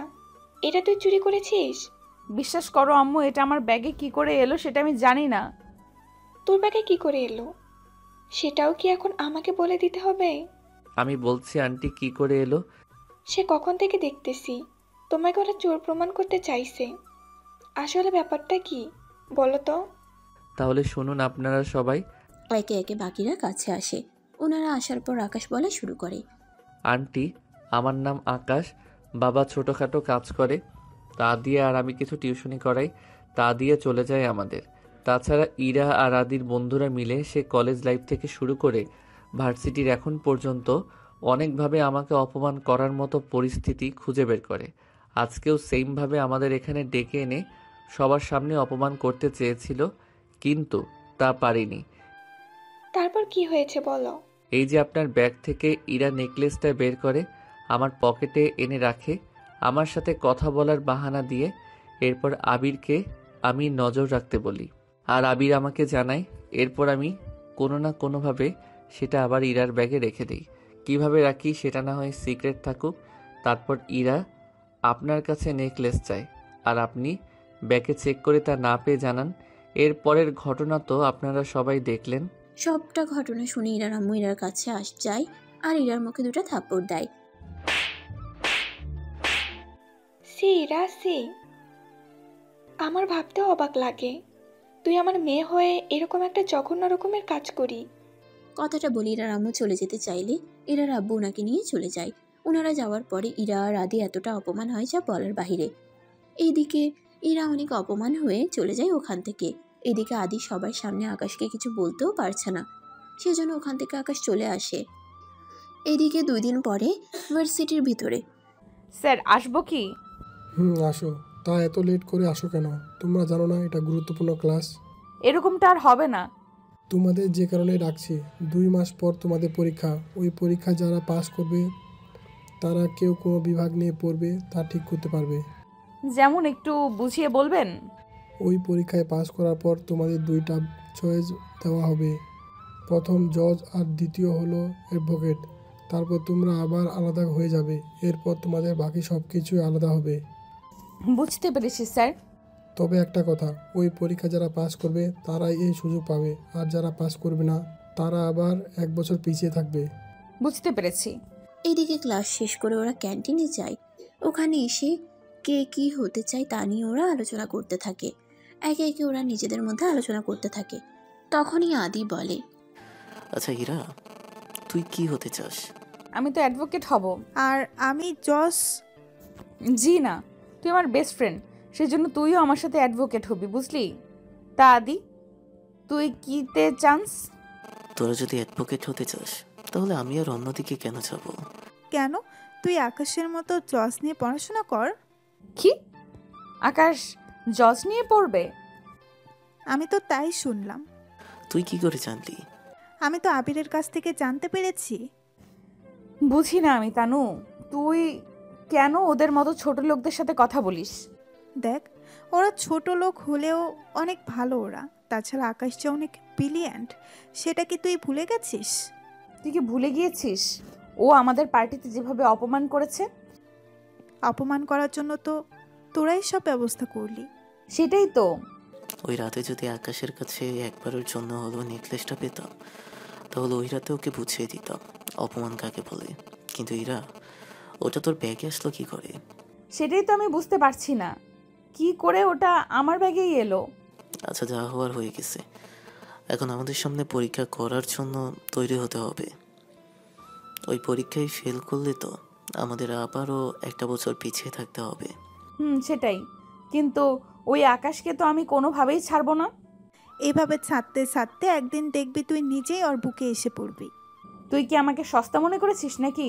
এটা তুই চুরি করেছিস? বিশ্বাস করো আম্মু, এটা আমার ব্যাগে কি করে এলো সেটা আমি জানি না। তোর ব্যাগে কি করে এলো সেটাও কি এখন আমাকে বলে দিতে হবে? আমি বলছি আন্টি, কি করে এলো? সে কখন থেকে দেখতেছি তোমাকে ওরা চোর প্রমাণ করতে চাইছে। আসলে ব্যাপারটা কি বলো তো? তাহলে শুনুন আপনারা সবাই। একে একে বাকিরা কাছে আসে। ওনারা আসার পর আকাশ বলা শুরু করে, আন্টি, আমার নাম আকাশ, বাবা ছোটোখাটো কাজ করে, তা দিয়ে আর আমি কিছু টিউশনি করাই, তা দিয়ে চলে যায় আমাদের। তাছাড়া ইরা আর আদির বন্ধুরা মিলে সে কলেজ লাইফ থেকে শুরু করে ভার্সিটির এখন পর্যন্ত অনেকভাবে আমাকে অপমান করার মতো পরিস্থিতি খুঁজে বের করে। আজকেও সেমভাবে আমাদের এখানে ডেকে এনে সবার সামনে অপমান করতে চেয়েছিল, কিন্তু তা পারিনি। তারপর কি হয়েছে বলো? এই যে আপনার ব্যাগ থেকে ইরা নেকলেসটা বের করে আমার পকেটে এনে রাখে আমার সাথে কথা বলার বাহানা দিয়ে। এরপর আবিরকে আমি নজর রাখতে বলি, আর আবির আমাকে জানায়। এরপর আমি কোনো না কোনোভাবে সেটা আবার ইরার ব্যাগে রেখে দিই। কিভাবে রাখি সেটা না হয় সিক্রেট থাকুক। তারপর ইরা আপনার কাছে নেকলেস চায়, আর আপনি ব্যাগে চেক করে তা না পেয়ে জানান। এরপরের ঘটনা তো আপনারা সবাই দেখলেন। সবটা ঘটনা শুনে ইরার আম্মু ইরার কাছে যায় আর ইরার মুখে দুটো থাপ্পড় দেয়। সি ইরা, সি, আমার ভাবতেও অবাক লাগে তুই আমার মেয়ে হয়ে এরকম একটা জঘন্য রকমের কাজ করি। কথাটা বলে ইরার আম্মু চলে যেতে চাইলে ইরার আব্বু ওনাকে নিয়ে চলে যায়। ওনারা যাওয়ার পরে ইরা আর আদি এতটা অপমান হয় যা বলার বাহিরে। এইদিকে ইরা অনেক অপমান হয়ে চলে যায় ওখান থেকে। এদিকে আদি সবার সামনে আকাশকে কিছু বলতেও পারছে না, সেজন্য ওখান থেকে আকাশ চলে আসে। এদিকে 2 দিন পরে ভার্সিটির ভিতরে। স্যার, আসবো কি? আসো। তা এত লেট করে আসো কেন? তোমরা জানো না এটা গুরুত্বপূর্ণ ক্লাস? এরকমটা আর হবে না। তোমাদের যে কারণে ডাকছি, 2 মাস পর তোমাদের পরীক্ষা। ওই পরীক্ষা যারা পাস করবে তারা কেউ কোনো বিভাগ নিয়ে পড়বে তা ঠিক করতে পারবে। যেমন, একটু বুঝিয়ে বলবেন? ওই পরীক্ষায় পাস করার পর তোমাদের 2টা চয়েস দেওয়া হবে। প্রথম জজ আর দ্বিতীয় হলো অ্যাডভোকেট। তারপর তোমরা আবার আলাদা হয়ে যাবে। এরপর তোমাদের বাকি সব কিছুই আলাদা হবে। বুঝতে পেরেছি স্যার। তবে একটা কথা, ওই পরীক্ষা যারা পাস করবে তারাই এই সুযোগ পাবে, আর যারা পাস করবে না তারা আবার 1 বছর পিছিয়ে থাকবে। বুঝতে পেরেছি। এইদিকে ক্লাস শেষ করে ওরা ক্যান্টিনে যায়। ওখানে এসে কে কি হতে চায় তা নিয়ে ওরা আলোচনা করতে থাকে। একে একে ওরা নিজেদের মধ্যে আলোচনা করতে থাকে। তখনই আদি বলে, আচ্ছা ইরা, তুই কি হতে চাস? আমি তো অ্যাডভোকেট হব। আর আমি জজ। জি না, তুই আমার বেস্ট ফ্রেন্ড, সেজন্য তুইও আমার সাথে অ্যাডভোকেট হবি, বুঝলি? তা আদি, তুই কিতে চান্স? তোরা যদি অ্যাডভোকেট হতে চাস তাহলে আমি আর অন্যদিকে কেন যাব? কেন? তুই আকাশের মতো জজ নিয়ে পড়াশোনা কর। কি? আকাশ জজ নিয়ে পড়বে? আমি তো তাই শুনলাম। তুই কি করে জানলি? আমি তো আবিরের কাছ থেকে জানতে পেরেছি। বুঝি না আমি তানু, তুই কেন ওদের মতো ছোট লোকদের সাথে কথা বলিস? দেখ, ওরা ছোট লোক হলেও অনেক ভালো ওরা। তাছাড়া আকাশ যে অনেক ব্রিলিয়ান্ট, সেটা কি তুই ভুলে গেছিস? তুই কি ভুলে গিয়েছিস ও আমাদের পার্টিতে যেভাবে অপমান করেছে? অপমান করার জন্য তো তোরাই সব ব্যবস্থা করলি। সেটাই তো। ওই রাতে যদি আকাশের কাছে একবারের জন্য হলো নেকলেসটা পেতাম, তাহলে ওই রাতে ওকে বুঝিয়ে দিতাম অপমান কাকে বলে। কিন্তু ইরা, ওটা তোর ব্যাগে আসলো কি করে? সেটাই তো আমি বুঝতে পারছি না, কি করে ওটা আমার ব্যাগেই এলো। আচ্ছা, যা হওয়ার হয়ে গেছে। এখন আমাদের সামনে পরীক্ষা করার জন্য তৈরি হতে হবে। ওই পরীক্ষায় ফেল করলে তো আমাদের আবারও একটা বছর পিছিয়ে থাকতে হবে। সেটাই, কিন্তু ওই আকাশকে তো আমি কোনোভাবেই ছাড়বো না। এভাবে ছাড়তে ছাড়তে একদিন দেখবি তুই নিজেই ওর বুকে এসে পড়বি। তুই কি আমাকে সস্তা মনে করেছিস নাকি?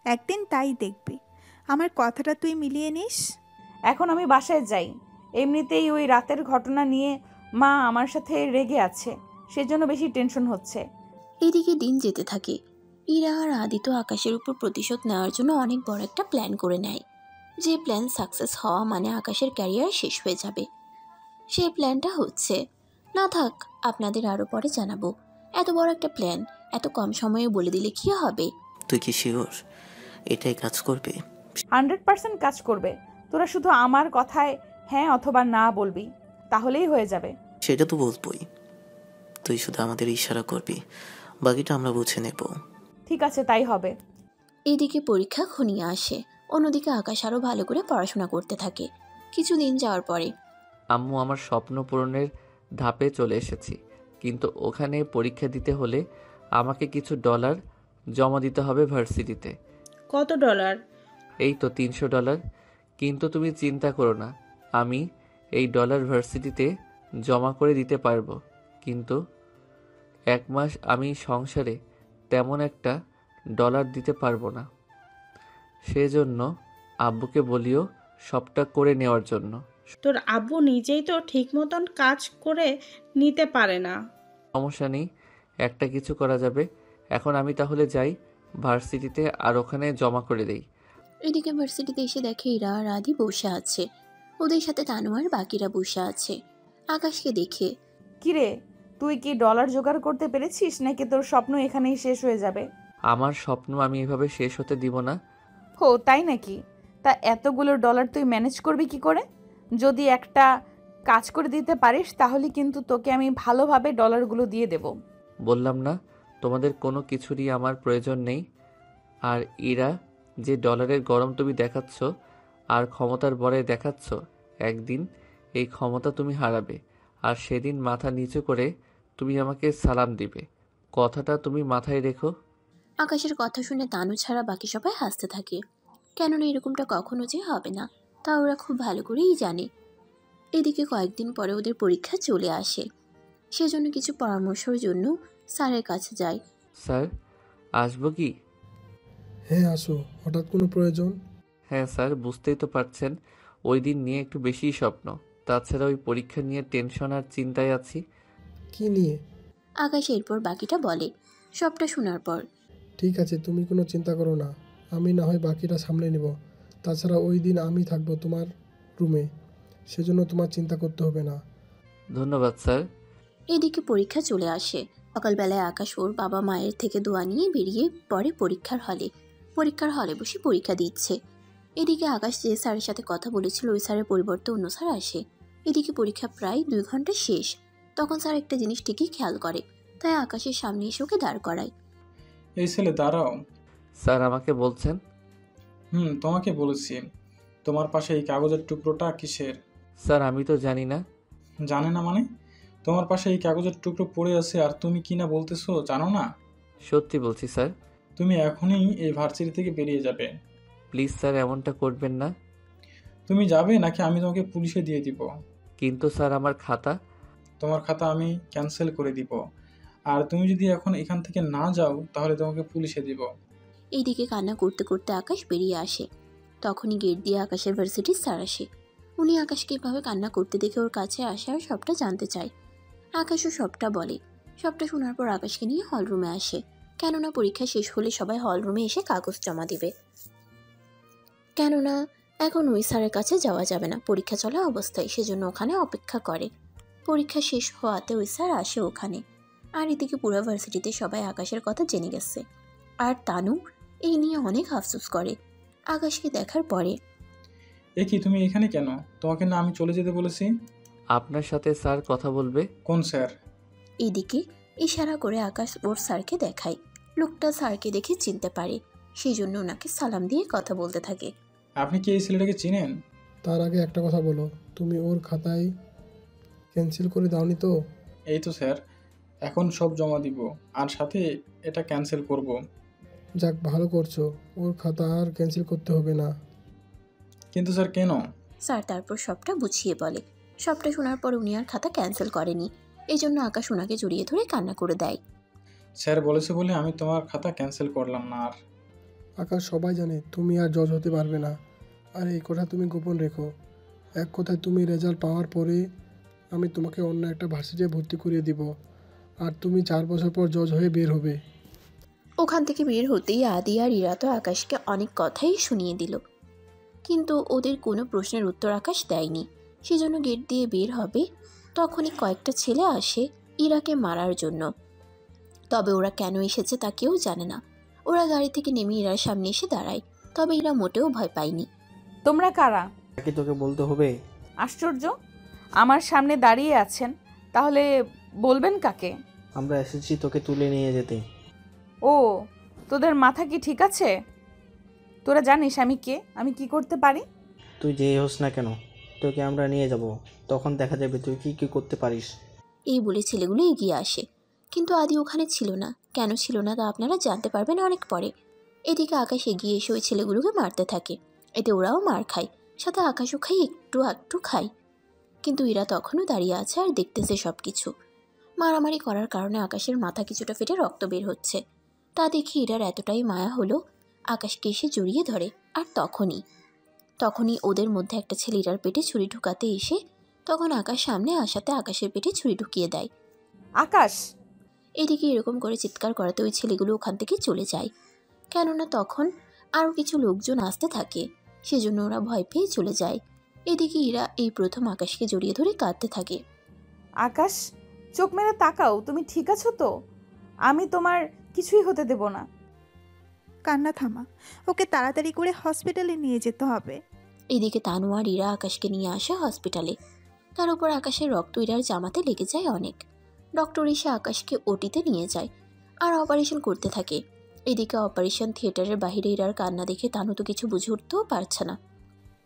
একদিন তাই দেখবি। আমার কথাটা তুই মিলিয়ে নিস। এখন আমি বাসায় যাই। এমনিতেই ওই রাতের ঘটনা নিয়ে মা আমার সাথে রেগে আছে, সেজন্য বেশি টেনশন হচ্ছে। এদিকে দিন যেতে থাকে। ইরা আর আদি তো আকাশের উপর প্রতিশোধ নেওয়ার জন্য অনেক বড় একটা প্ল্যান করে নেয়। যে প্ল্যান সাকসেস হওয়া মানে আকাশের ক্যারিয়ার শেষ হয়ে যাবে। সেই প্ল্যানটা হচ্ছে, না থাক, আপনাদের আরও পরে জানাবো। এত বড় একটা প্ল্যান এত কম সময়ে বলে দিলে কি হবে? তুই কি শিওর এটাই কাজ করবে? 100% কাজ করবে। তোরা শুধু আমার কথায় হ্যাঁ অথবা না বলবি, তাহলেই হয়ে যাবে। সেটা তো বলবই, তুই শুধু আমাদের ইশারা করবি, বাকিটা আমরা বুঝে নেব। ঠিক আছে, তাই হবে। এদিকে পরীক্ষা ঘনিয়ে আসে। অন্যদিকে আকাশ আরও ভালো করে পড়াশোনা করতে থাকে। কিছুদিন যাওয়ার পরে আম্মু, আমার স্বপ্ন পূরণের ধাপে চলে এসেছি, কিন্তু ওখানে পরীক্ষা দিতে হলে আমাকে কিছু ডলার জমা দিতে হবে ভার্সিটিতে। কত ডলার? এই তো $300। কিন্তু তুমি চিন্তা করো না, আমি এই ডলার ভার্সিটিতে জমা করে দিতে পারবো। কিন্তু 1 মাস আমি সংসারে তেমন একটা ডলার দিতে পারবো না। সেজন্য আব্বুকে বলিও সবটা করে নেওয়ার জন্য। তোর আব্বু নিজেই তো ঠিক মতন কাজ করে নিতে পারে না। সমস্যা নেই, একটা কিছু করা যাবে। এখন আমি তাহলে যাই ভার্সিটিতে আর ওখানে জমা করে দেই। এদিকে ভার্সিটিতে এসে দেখে ইরা আর আদি বসে আছে। ওদের সাথে তানু আর বাকিরা বসে আছে। আকাশকে দেখে, কিরে, তুই কি ডলার জোগাড় করতে পেরেছিস নাকি তোর স্বপ্ন এখানেই শেষ হয়ে যাবে? আমার স্বপ্ন আমি এভাবে শেষ হতে দিব না। হো, তাই নাকি? তা এতগুলো ডলার তুই ম্যানেজ করবি কি করে? যদি একটা কাজ করে দিতে পারিস তাহলে কিন্তু তোকে আমি ভালোভাবে ডলারগুলো দিয়ে দেব। বললাম না, তোমাদের কোনো কিছুরই আমার প্রয়োজন নেই। আর ইরা, যে ডলারের গরম তুমি দেখাচ্ছ আর ক্ষমতার বরে দেখাচ্ছ, একদিন এই ক্ষমতা তুমি হারাবে, আর সেদিন মাথা নিচু করে তুমি আমাকে সালাম দিবে। কথাটা তুমি মাথায় রেখো। আকাশের কথা শুনে তানু ছাড়া বাকি সবাই হাসতে থাকে। কেননা এরকমটা কখনো যে হবে না তা ওরা খুব ভালো করেই জানে। এদিকে কয়েকদিন পরে ওদের পরীক্ষা চলে আসে। সেজন্য কিছু পরামর্শের জন্য স্যারের কাছে যায়। স্যার, আসবো কি? হ্যাঁ আসো, হঠাৎ কোনো প্রয়োজন? হ্যাঁ স্যার, বুঝতেই তো পারছেন, ওই দিন নিয়ে একটু বেশিই স্বপ্ন। তাছাড়া ওই পরীক্ষা নিয়ে টেনশন আর চিন্তায় আছি। কি নিয়ে? আকাশ এরপর বাকিটা বলে। সবটা শোনার পর, ঠিক আছে, তুমি কোনো চিন্তা করো না, আমি না হয় বাকিটা সামলে নেব। তাছাড়া ওই দিন আমি থাকবো তোমার রুমে, সেজন্য তোমার চিন্তা করতে হবে না। ধন্যবাদ স্যার। এদিকে পরীক্ষা চলে আসে। সকালবেলায় আকাশ ওর বাবা মায়ের থেকে দোয়া নিয়ে বেরিয়ে পড়ে পরীক্ষার হলে বসে পরীক্ষা দিচ্ছে। এদিকে আকাশ যে স্যারের সাথে কথা বলেছিল ওই স্যারের পরিবর্তে অন্য স্যার আসে। এদিকে পরীক্ষা প্রায় 2 ঘন্টা শেষ। তখন স্যার একটা জিনিস ঠিকই খেয়াল করে, তাই আকাশের সামনে এসে ওকে দাঁড় করায়। এই ছেলে দাঁড়াও। স্যার আমাকে বলছেন? তোমাকে বলেছি। তোমার পাশে এই কাগজের টুকরোটা কিসের? স্যার আমি তো জানি না। জানে না মানে? তোমার পাশে এই কাগজের টুকরো পড়ে আছে আর তুমি কি না বলতেছো জানো না? সত্যি বলছি স্যার। তুমি এখনই এই ভার্সিটি থেকে বেরিয়ে যাবে। প্লিজ স্যার, এমনটা করবেন না। তুমি যাবে নাকি আমি তোমাকে পুলিশে দিয়ে দিব? কিন্তু স্যার আমার খাতা। তোমার খাতা আমি ক্যান্সেল করে দিব, আর তুমি যদি এখন এখান থেকে না যাও তাহলে তোমাকে পুলিশে দিব। এইদিকে কান্না করতে করতে আকাশ বেরিয়ে আসে। তখনই গেট দিয়ে আকাশের ভার্সিটির স্যার আসে। উনি আকাশকে এভাবে কান্না করতে দেখে ওর কাছে আসে আর সবটা জানতে চায়। আকাশও সবটা বলে। সবটা শোনার পর আকাশকে নিয়ে হলরুমে আসে, কেননা পরীক্ষা শেষ হলে সবাই হলরুমে এসে কাগজ জমা দিবে। কেননা এখন ওই স্যারের কাছে যাওয়া যাবে না পরীক্ষা চলা অবস্থায়, সেজন্য ওখানে অপেক্ষা করে। পরীক্ষা শেষ হওয়াতে ওই স্যার আসে ওখানে। আর এদিকে পুরো ভার্সিটিতে সবাই আকাশের কথা জেনে গেছে। আর তানু এই নিয়ে অনেক আফসোস করে আকাশকে দেখার পরে। এ কি, তুমি এখানে কেন? তোমাকে না আমি চলে যেতে বলেছি? আপনার সাথে স্যার কথা বলবে। কোন স্যার? এদিকে ইশারা করে আকাশ ওর স্যারকে দেখায়। লোকটা স্যারকে দেখে চিনতে পারে, সেই জন্য ওনাকে সালাম দিয়ে কথা বলতে থাকে। আপনি কি এই ছেলেটাকে চিনেন? তার আগে একটা কথা বলো, তুমি ওর খাতায় ক্যান্সেল করে দাওনি তো? এই তো স্যার, এখন সব জমা দিব আর সাথে এটা ক্যান্সেল করব। যাক, ভালো করছো। ওর খাতা আর ক্যান্সেল করতে হবে না। কিন্তু স্যার কেন? স্যার তারপর সবটা বুঝিয়ে বলে। সবটা শোনার পর উনি আর খাতা ক্যান্সেল করেনি, এই জন্য আকাশ ওনাকে জড়িয়ে ধরে কান্না করে দেয়। স্যার বলেছে বলে আমি তোমার খাতা ক্যান্সেল করলাম না। আর আকাশ, সবাই জানে তুমি আর জজ হতে পারবে না, আর এই কথা তুমি গোপন রেখো। এক কথায়, তুমি রেজাল্ট পাওয়ার পরে আমি তোমাকে অন্য একটা ভার্সিটিতে ভর্তি করিয়ে দিব, আর তুমি 4 বছর পর জজ হয়ে বের হবে। ওখান থেকে বের হতেই আদি আর ইরা তো আকাশকে অনেক কথাই শুনিয়ে দিল, কিন্তু ওদের কোনো প্রশ্নের উত্তর আকাশ দেয়নি। সেজন্য গেট দিয়ে বের হবে তখনই কয়েকটা ছেলে আসে ইরাকে মারার জন্য। তবে ওরা কেন এসেছে তা কেউ জানে না। ওরা গাড়ি থেকে নেমে ইরার সামনে এসে দাঁড়ায়, তবে ইরা মোটেও ভয় পায়নি। তোমরা কারা? কি তোকে বলতে হবে? আশ্চর্য, আমার সামনে দাঁড়িয়ে আছেন, তাহলে বলবেন কাকে? আমরা এসেছি তোকে তুলে নিয়ে যেতে। ও, তোদের মাথা কি ঠিক আছে? তোরা জানিস আমি কে, আমি কি করতে পারি? তুই যেই হোস না কেন, তোকে আমরা নিয়ে যাব, তখন দেখা যাবে তুই কি কি করতে পারিস। এই বলে ছেলেগুলো এগিয়ে আসে, কিন্তু আদি ওখানে ছিল না। কেন ছিল না তা আপনারা জানতে পারবেন অনেক পরে। এদিকে আকাশ এগিয়ে এসে ওই ছেলেগুলোকে মারতে থাকে। এতে ওরাও মার খায়, সাথে আকাশও খাই, একটু একটু খায়। কিন্তু এরা তখনও দাঁড়িয়ে আছে আর দেখতেছে সব কিছু। মারামারি করার কারণে আকাশের মাথা কিছুটা ফেটে রক্ত বের হচ্ছে। তা দেখে ইরার এতটাই মায়া হলো, আকাশকে এসে জড়িয়ে ধরে। আর তখনই ওদের মধ্যে একটা ছেলে ইরার পেটে ছুরি ঢুকাতে এসে তখন আকাশ সামনে আসাতে আকাশের পেটে ছুরি ঢুকিয়ে দেয়। আকাশ! এদিকে এরকম করে চিৎকার করাতে ওই ছেলেগুলো ওখান থেকে চলে যায়, কেননা তখন আরও কিছু লোকজন আসতে থাকে, সেজন্য ওরা ভয় পেয়ে চলে যায়। এদিকে ইরা এই প্রথম আকাশকে জড়িয়ে ধরে কাঁদতে থাকে। আকাশ, চোখ মেরে তাকাও, তুমি ঠিক আছো তো? আমি তোমার কিছুই হতে দেব না। কান্না থামা, ওকে তাড়াতাড়ি করে হসপিটালে নিয়ে যেতে হবে। এদিকে তানু আর ইরা আকাশকে নিয়ে আসে হসপিটালে। তার উপর আকাশের রক্ত ইরার জামাতে লেগে যায় অনেক। ডক্টর এসে আকাশকে ওটিতে নিয়ে যায় আর অপারেশন করতে থাকে। এদিকে অপারেশন থিয়েটারের বাইরে ইরার কান্না দেখে তানু তো কিছু বুঝে উঠতেও পারছে না।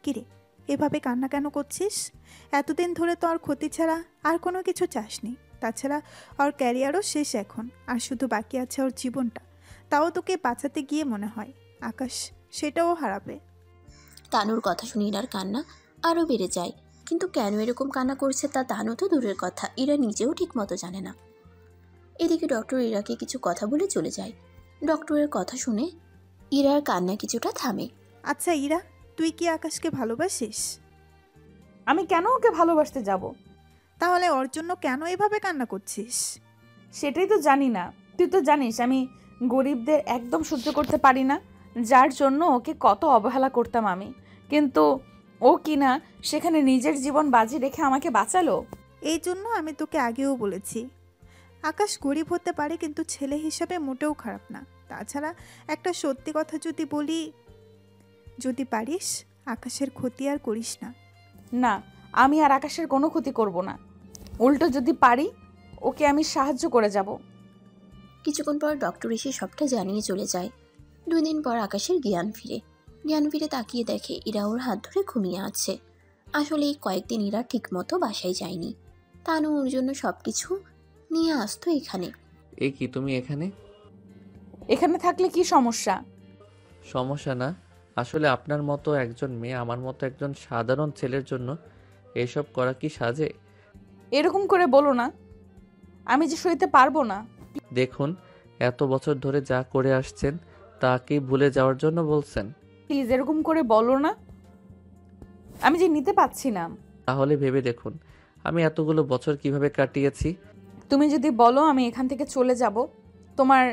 কিরে, এভাবে কান্না কেন করছিস? এতদিন ধরে তো আর ক্ষতি ছাড়া আর কোনো কিছু চাসনি। তাছাড়া ওর ক্যারিয়ারও শেষ এখন, আর শুধু বাকি আছে ওর জীবনটা। তাও তোকে বাঁচাতে গিয়ে মনে হয় আকাশ সেটাও হারাবে। তানুর কথা শুনে ইরার কান্না আরও বেড়ে যায়, কিন্তু কেন এরকম কান্না করছে তা তানু তো দূরের কথা, ইরা নিজেও ঠিক মতো জানে না। এদিকে ডক্টর ইরাকে কিছু কথা বলে চলে যায়। ডক্টরের কথা শুনে ইরার কান্না কিছুটা থামে। আচ্ছা ইরা, তুই কি আকাশকে ভালোবাসিস? আমি কেন ওকে ভালোবাসতে যাব? তাহলে ওর জন্য কেন এভাবে কান্না করছিস? সেটাই তো জানি না। তুই তো জানিস আমি গরিবদের একদম সহ্য করতে পারি না, যার জন্য ওকে কত অবহেলা করতাম আমি। কিন্তু ও কিনা সেখানে নিজের জীবন বাজি রেখে আমাকে বাঁচালো। এই জন্য আমি তোকে আগেও বলেছি, আকাশ গরিব হতে পারে কিন্তু ছেলে হিসাবে মোটেও খারাপ না। তাছাড়া একটা সত্যি কথা যদি বলি, যদি পারিস আকাশের ক্ষতি আর করিস না। না, আমি আর আকাশের কোনো ক্ষতি করব না। উল্টো যদি পারি ওকে আমি সাহায্য করে যাব। কিছুক্ষণ পর ডক্টর এসে সবটা জানিয়ে চলে যায়। 2 দিন পর আকাশের জ্ঞান ফিরে তাকিয়ে দেখে ইরা ওর হাত ধরে ঘুমিয়ে আছে। আসলে এই কয়েকদিন ইরা ঠিকমতো বাসায় যায়নি, তানু ওর জন্য সব কিছু নিয়ে আসতো এখানে। এ কি তুমি এখানে? এখানে থাকলে কি সমস্যা? সমস্যা না, আসলে আপনার মতো একজন মেয়ে আমার মতো একজন সাধারণ ছেলের জন্য এসব করা কি সাজে? এরকম করে বলো না, আমি যে সইতে পারবো না। দেখুন, এত বছর ধরে যা করে আসছেন তা কি ভুলে যাওয়ার জন্য বলছেন? প্লিজ এরকম করে বলো না, আমি যে নিতে পারছি না। তাহলে ভেবে দেখুন আমি এতগুলো বছর কিভাবে কাটিয়েছি। তুমি যদি বলো আমি এখান থেকে চলে যাব, তোমার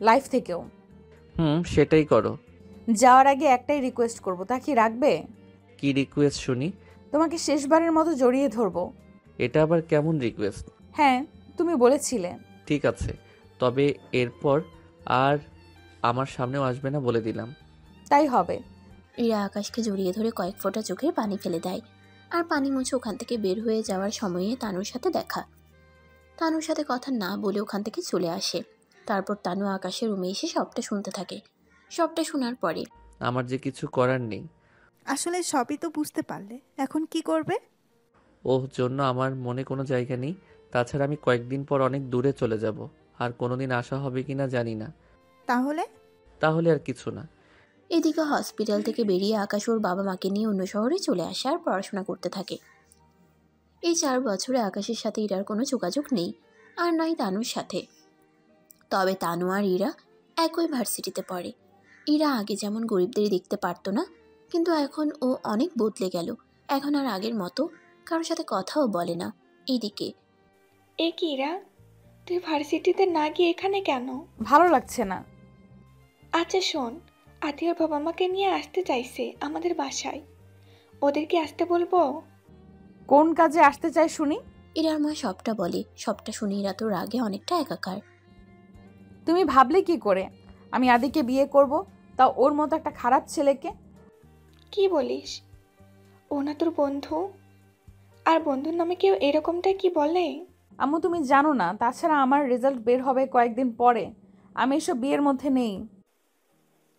লাইফ থেকেও। সেটাই করো। যাওয়ার আগে একটাই রিকোয়েস্ট করব, তা কি রাখবে? কি রিকোয়েস্ট শুনি? তোমাকে শেষবারের মতো জড়িয়ে ধরবো। এটা আবার কেমন রিকোয়েস্ট? হ্যাঁ, তুমি বলেছিলে। ঠিক আছে, তবে এরপর আর আমার সামনেও আসবে না বলে দিলাম। তাই হবে। ইরা আকাশকে জড়িয়ে ধরে কয়েক ফোঁটা চোখের পানি ফেলে দেয়, আর পানি মুছে ওখান থেকে বের হয়ে যাওয়ার সময়ে তানুর সাথে দেখা। তানুর সাথে কথা না বলে ওখান থেকে চলে আসে। তারপর তানু আকাশের রুমে এসে সবটা শুনতে থাকে। সবটা শোনার পরে আমার যে কিছু করার নেই। আসলে সবই তো বুঝতে পারলে, এখন কি করবে? ওর জন্য আমার মনে কোনো জায়গা নেই। তাছাড়া আমি কয়েকদিন পর অনেক দূরে চলে যাব, আর কোনোদিন আসা হবে কিনা জানি না। তাহলে আর কিছু না। এদিকে হসপিটাল থেকে বেরিয়ে আকাশ ওর বাবা মাকে নিয়ে অন্য শহরে চলে আসে আর পড়াশোনা করতে থাকে। এই 4 বছরে আকাশের সাথে ইরার কোনো যোগাযোগ নেই, আর নয় তানুর সাথে। তবে তানু আর ইরা একই ভার্সিটিতে পড়ে। ইরা আগে যেমন গরিবদের দেখতে পারতো না, কিন্তু এখন ও অনেক বদলে গেল। এখন আর আগের মতো কারোর সাথে কথাও বলে না। এদিকে এ কি ইরা, তুই ভার্সিটিতে না গিয়ে এখানে কেন? ভালো লাগছে না। আচ্ছা শোন, আতিয়ার বাবা মাকে নিয়ে আসতে চাইছে আমাদের বাসায়, ওদেরকে আসতে বলবো? কোন কাজে আসতে চাই শুনি? ইরার মা সবটা বলে। সবটা শুনে ইরা তো রাগে অনেকটা একাকার। তুমি ভাবলে কি করে আমি আদিকে বিয়ে করব, তা ওর মতো একটা খারাপ ছেলেকে? কি বলিস? ও না তোর বন্ধু? আর বন্ধুর নামে কেউ এরকমটা কি বলে? আম্মু তুমি জানো না, তাছাড়া আমার রেজাল্ট বের হবে কয়েকদিন পরে। আমি এসব বিয়ের মধ্যে নেই।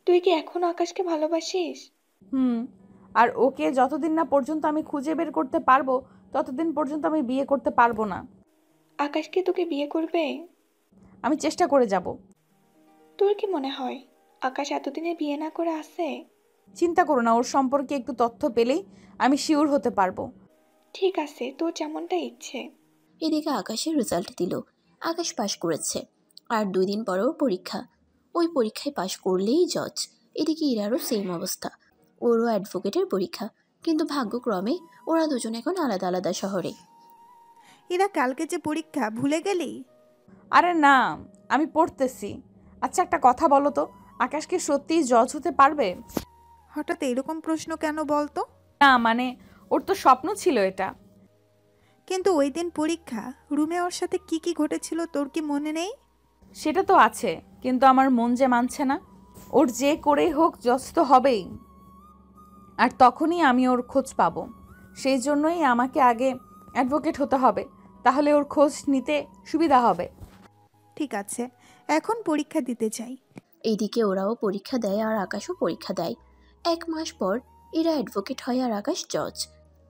তুই কি এখনো আকাশকে ভালোবাসিস? আর ওকে যতদিন না পর্যন্ত আমি খুঁজে বের করতে পারবো ততদিন পর্যন্ত আমি বিয়ে করতে পারবো না। আকাশ কি তোকে বিয়ে করবে? আমি চেষ্টা করে যাব। তোর কি মনে হয় আকাশ এতদিনে বিয়ে না করে আসে? চিন্তা করো না, ওর সম্পর্কে একটু তথ্য পেলেই আমি শিওর হতে পারবো। ঠিক আছে, তোর যেমনটা ইচ্ছে। এদিকে আকাশের রেজাল্ট দিল। আকাশ পাশ করেছে, আর 2 দিন পরেও পরীক্ষা। ওই পরীক্ষায় পাশ করলেই জজ। এদিকে ইরারও সেম অবস্থা, ওরও অ্যাডভোকেটের পরীক্ষা। কিন্তু ভাগ্যক্রমে ওরা দুজন এখন আলাদা আলাদা শহরে। ইরা কালকে যে পরীক্ষা ভুলে গেলি? আরে না, আমি পড়তেছি। আচ্ছা একটা কথা বলো তো, আকাশ কি সত্যিই জজ হতে পারবে? হঠাৎ এরকম প্রশ্ন কেন বলতো? না মানে ওর তো স্বপ্ন ছিল এটা। কিন্তু ওই দিন পরীক্ষা রুমে ওর সাথে কি কি ঘটেছিল তোর কি মনে নেই? সেটা তো আছে, কিন্তু আমার মন যে মানছে না। ওর যে করেই হোক জজ তো হবেই, আর তখনই আমি ওর খোঁজ পাবো। সেই জন্যই আমাকে আগে অ্যাডভোকেট হতে হবে, তাহলে ওর খোঁজ নিতে সুবিধা হবে। ঠিক আছে, এখন পরীক্ষা দিতে চাই। এইদিকে ওরাও পরীক্ষা দেয় আর আকাশও পরীক্ষা দেয়। 1 মাস পর এরা অ্যাডভোকেট হয় আর আকাশ জজ।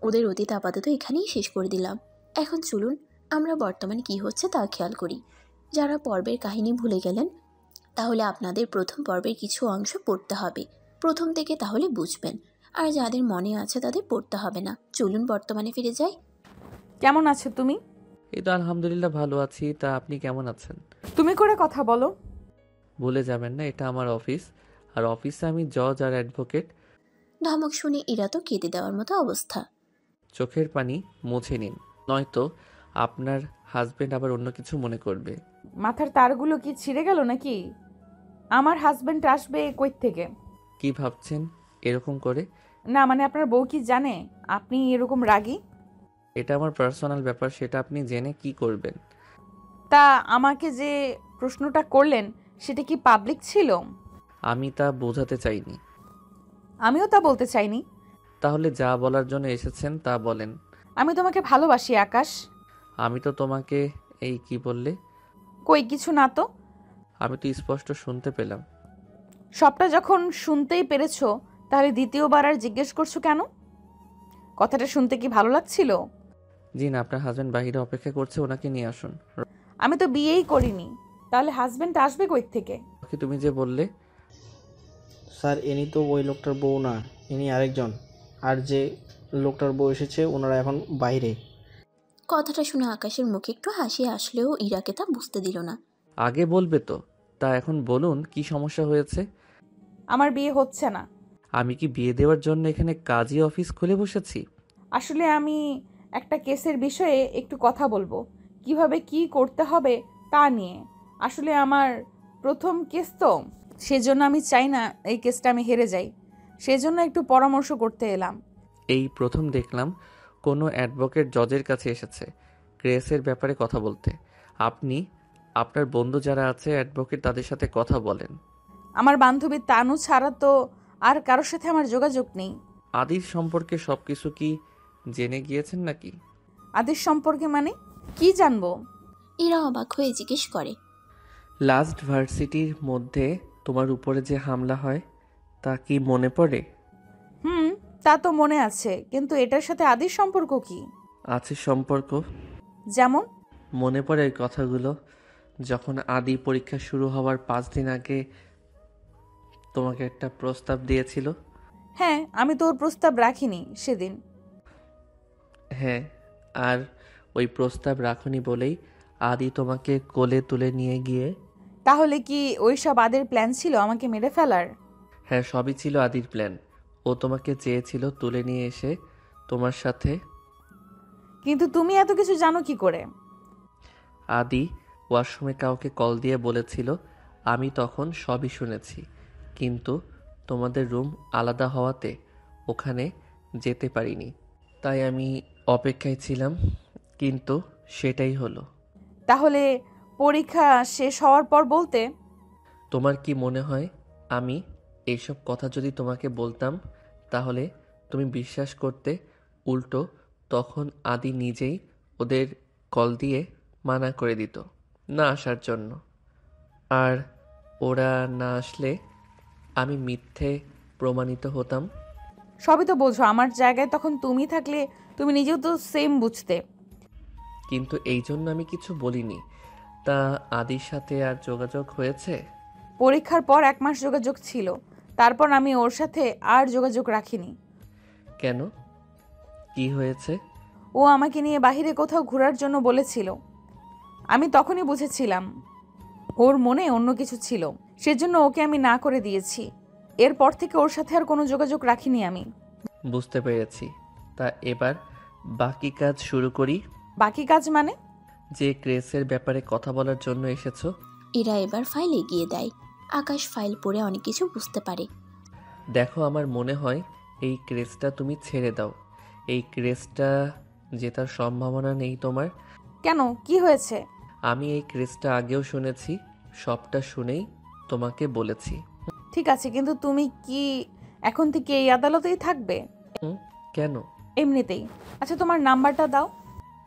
ওদের অতীত আপাতত এখানেই শেষ করে দিলাম। এখন চলুন আমরা বর্তমানে কি হচ্ছে তা খেয়াল করি। যারা পর্বের কাহিনী ভুলে গেলেন, তাহলে আপনাদের প্রথম পর্বের কিছু অংশ পড়তে হবে প্রথম থেকে, তাহলে বুঝবেন। আর যাদের মনে আছে তাদের পড়তে হবে না। চলুন বর্তমানে ফিরে যাই। কেমন আছো তুমি? এই তো আলহামদুলিল্লাহ ভালো আছি। তা আপনি কেমন আছেন? তুমি করে কথা বলো। ভুলে যাবেন না এটা আমার অফিস, আর অফিসে আমি জজ আর অ্যাডভোকেট। ধমক শুনে এরা তো কেঁদে দেওয়ার মতো অবস্থা। চোখের পানি মুছে নিন, নয়তো আপনার হাজবেন্ড আবার অন্য কিছু মনে করবে। মাথার তারগুলো কি ছিঁড়ে গেল নাকি? আমার হাজবেন্ড আসবে কই থেকে? কি ভাবছেন এরকম করে? না মানে আপনার বউ কি জানে আপনি এরকম রাগী? এটা আমার পার্সোনাল ব্যাপার, সেটা আপনি জেনে কি করবেন? তা আমাকে যে প্রশ্নটা করলেন সেটা কি পাবলিক ছিল? আমি তা বোঝাতে চাইনি। আমিও তা বলতে চাইনি। তাহলে যা বলার জন্য এসেছেন তা বলেন। আমি তোমাকে ভালোবাসি আকাশ। আমি তো তোমাকে এই কি বললে? কই কিছু না তো। আমি তো স্পষ্ট শুনতে পেলাম। সবটা যখন শুনতেই পেরেছো তাহলে দ্বিতীয়বার আর জিজ্ঞেস করছো কেন? কথাটা শুনতে কি ভালো লাগছিল? জি না, আপনার হাজব্যান্ড বাইরে অপেক্ষা করছে, ওনাকে নিয়ে আসুন। আমি তো বিয়েই করিনি, তাহলে হাজবেন্ড আসবে কই থেকে? রকি, তুমি যে বললে। স্যার ইনি তো ওই লোকটার বউ না, ইনি আরেকজন। আর যে লোকটার বউ এসেছে ওনারা এখন বাইরে। কথাটা শুনে আকাশের মুখে একটু হাসি আসলেও ইরাকে তা বুঝতে দিল না। আগে বলবে তো। তা এখন বলুন, কি সমস্যা হয়েছে? আমার বিয়ে হচ্ছে না। আমি কি বিয়ে দেওয়ার জন্য এখানে কাজী অফিস খুলে বসেছি? আসলে আমি একটা কেসের বিষয়ে একটু কথা বলবো, কিভাবে কি করতে হবে তা নিয়ে। আসলে আমার প্রথম কেস তো, সেজন্য আমি চাই না এই কেসটা আমি হেরে যাই, সেজন্য একটু পরামর্শ করতে এলাম। এই প্রথম দেখলাম কোনো অ্যাডভোকেট জজের কাছে এসেছে কেসের ব্যাপারে কথা বলতে। আপনি আপনার বন্ধু যারা আছে অ্যাডভোকেট, তাদের সাথে কথা বলেন। আমার বান্ধবী তানু ছাড়া তো আর কারোর সাথে আমার যোগাযোগ নেই। আদির সম্পর্কে সবকিছু কি জেনে গিয়েছেন নাকি? আদির সম্পর্কে মানে কি জানবো? ইরা অবাক হয়ে জিজ্ঞেস করে, লাস্ট ভার্সিটির মধ্যে তোমার উপরে যে হামলা হয় তা কি মনে পড়ে? তা তো মনে আছে, কিন্তু এটার সাথে আদির সম্পর্ক কি? আছে সম্পর্ক। যেমন? মনে পড়ে ওই কথাগুলো যখন আদি পরীক্ষা শুরু হওয়ার 5 দিন আগে তোমাকে একটা প্রস্তাব দিয়েছিল? হ্যাঁ, আমি তো ওর প্রস্তাব রাখিনি সেদিন। হ্যাঁ, আর ওই প্রস্তাব রাখনি বলেই আদি তোমাকে কোলে তুলে নিয়ে গিয়ে। তাহলে কি ওই সব আদির প্ল্যান ছিল আমাকে মেরে ফেলার? হ্যাঁ, সবই ছিল আদির প্ল্যান। ও তোমাকে চেয়েছিল তুলে নিয়ে এসে তোমার সাথে। কিন্তু তুমি এত কিছু জানো কি করে? আদি ওয়াশরুমে কাউকে কল দিয়ে বলেছিল, আমি তখন সবই শুনেছি, কিন্তু তোমাদের রুম আলাদা হওয়াতে ওখানে যেতে পারিনি, তাই আমি অপেক্ষায় ছিলাম, কিন্তু সেটাই হলো। তাহলে পরীক্ষা শেষ হওয়ার পর বলতে? তোমার কি মনে হয় আমি এইসব কথা যদি তোমাকে বলতাম তাহলে তুমি বিশ্বাস করতে? উল্টো তখন আদি নিজেই ওদের কল দিয়ে মানা করে দিত না আসার জন্য, আর ওরা না আসলে আমি মিথ্যে প্রমাণিত হতাম। সবই তো বোঝো, আমার জায়গায় তখন তুমি থাকলে তুমি নিজেও তো সেম বুঝতে। কিন্তু এই জন্য আমি কিছু বলিনি। তা আদির সাথে আর যোগাযোগ হয়েছে? পরীক্ষার পর 1 মাস যোগাযোগ ছিল, তারপর আমি ওর সাথে আর যোগাযোগ রাখিনি। কেন, কি হয়েছে? ও আমাকে নিয়ে বাইরে কোথাও ঘোরার জন্য বলেছিল। আমি তখনই বুঝেছিলাম ওর মনে অন্য কিছু ছিল, সেজন্য ওকে আমি না করে দিয়েছি। এরপর থেকে ওর সাথে আর কোনো যোগাযোগ রাখিনি আমি। বুঝতে পেরেছি। তা এবার বাকি কাজ শুরু করি। বাকি কাজ মানে? যে কেসের ব্যাপারে কথা বলার জন্য এসেছো। ইরা এবার ফাইল এগিয়ে দেয়। আকাশ ফাইল পড়ে অনেক কিছু বুঝতে পারে। দেখো, আমার মনে হয় এই কেসটা তুমি ছেড়ে দাও। এই কেসটা জেতার সম্ভাবনা নেই তোমার। কেন, কি হয়েছে? আমি এই কেসটা আগেও শুনেছি, সবটা শুনেই তোমাকে বলেছি। ঠিক আছে, কিন্তু তুমি কি এখন থেকে এই আদালতেই থাকবে? কেন? এমনিতেই। আচ্ছা, তোমার নাম্বারটা দাও।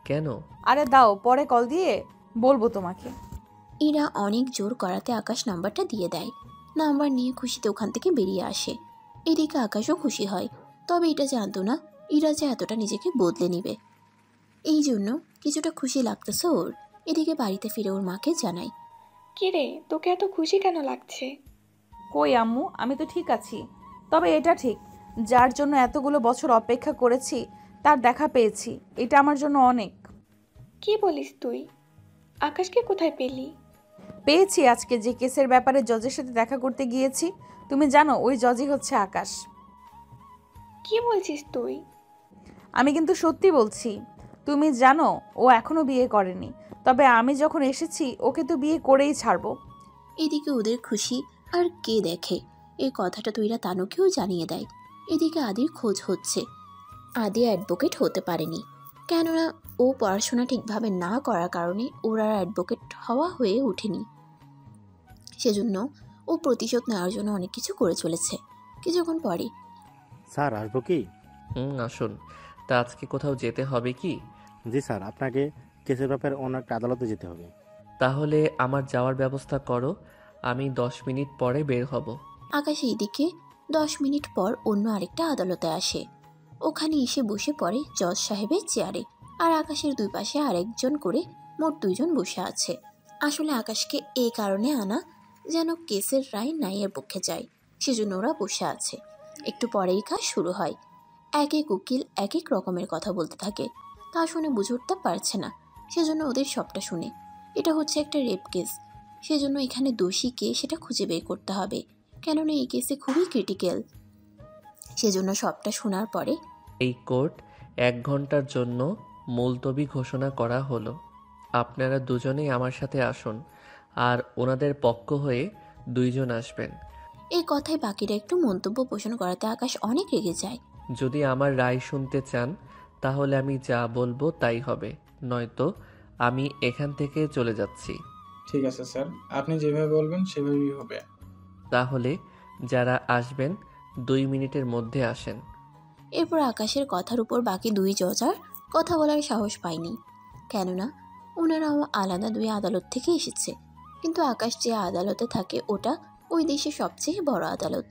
কেন? আরে দাও, পরে কল দিয়ে বলবো তোমাকে। ইরা অনেক জোর করাতে আকাশ নাম্বারটা দিয়ে দেয়। নাম্বার নিয়ে খুশিতে ওখান থেকে বেরিয়ে আসে। এদিকে আকাশও খুশি হয়, তবে এটা জানতো না ইরা যে এতটা নিজেকে বদলে নিবে। এই জন্য কিছুটা খুশি লাগতেছে ওর। এদিকে বাড়িতে ফিরে ওর মাকে জানায়, কিরে, তোকে এত খুশি কেন লাগছে? কই আম্মু, আমি তো ঠিক আছি। তবে এটা ঠিক, যার জন্য এতগুলো বছর অপেক্ষা করেছি তার দেখা পেয়েছি, এটা আমার জন্য অনেক। কি বলিস তুই? আকাশকে কোথায় পেলি? পেয়েছি আজকে যে কেসের ব্যাপারে জজের সাথে দেখা করতে গিয়েছি। তুমি জানো ওই জজই হচ্ছে আকাশ। কি বলছিস তুই? আমি কিন্তু সত্যি বলছি। তুমি জানো ও এখনো বিয়ে করেনি, তবে আমি যখন এসেছি ওকে তো বিয়ে করেই ছাড়বো। এদিকে ওদের খুশি আর কে দেখে, এই কথাটা তুইরা তানুকেও জানিয়ে দেয়। এদিকে আদির খোঁজ হচ্ছে। আদি অ্যাডভোকেট হতে পারেনি, কেননা ও পড়াশোনা ঠিকভাবে না করার কারণে ওর আর অ্যাডভোকেট হওয়া হয়ে ওঠেনি। সেজন্য ও প্রতিশোধ নেওয়ার জন্য অনেক কিছু করে চলেছে। কিছুক্ষণ পরে, স্যার আসবো কি? আসুন। তা আজকে কোথাও যেতে হবে কি? জি স্যার, আপনাকে কেসের ব্যাপারে অন্য একটা আদালতে যেতে হবে। তাহলে আমার যাওয়ার ব্যবস্থা করো, আমি 10 মিনিট পরে বের হব। আকাশ এইদিকে 10 মিনিট পর অন্য আরেকটা আদালতে আসে। ওখানে এসে বসে পড়ে জজ সাহেবের চেয়ারে আর আকাশের দুই পাশে আরেকজন করে মোট 2 জন বসে আছে। আসলে আকাশকে এই কারণে আনা যেন কেসের রায় ন্যায়ের পক্ষে যায়, সেজন্য ওরা বসে আছে। একটু পরেই কাজ শুরু হয়। এক এক উকিল এক এক রকমের কথা বলতে থাকে। তা শুনে বুঝে উঠতে পারছে না, সেজন্য ওদের সবটা শুনে। এটা হচ্ছে একটা রেপ কেস, সেজন্য এখানে দোষী কে সেটা খুঁজে বের করতে হবে, কেননা এই কেসে খুবই ক্রিটিক্যাল। সেজন্য সবটা শোনার পরে এই কোর্ট 1 ঘন্টার জন্য মুলতবি ঘোষণা করা হলো। আপনারা দুজনেই আমার সাথে আসুন, আর ওনাদের পক্ষ হয়ে 2 জন আসবেন। এই কথায় বাকিরা একটু মন্তব্য পোষণ করাতে আকাশ অনেক রেগে যায়। যদি আমার রায় শুনতে চান তাহলে আমি যা বলবো তাই হবে, নয়তো আমি এখান থেকে চলে যাচ্ছি। ঠিক আছে স্যার, আপনি যেভাবে বলবেন সেভাবেই হবে। তাহলে যারা আসবেন 2 মিনিটের মধ্যে আসেন। এরপর আকাশের কথার উপর বাকি 2 জজ আর কথা বলার সাহস পায়নি, কেননা ওনারাও আলাদা 2 আদালত থেকে এসেছে। কিন্তু আকাশ যে আদালতে থাকে ওটা ওই দেশের সবচেয়ে বড় আদালত,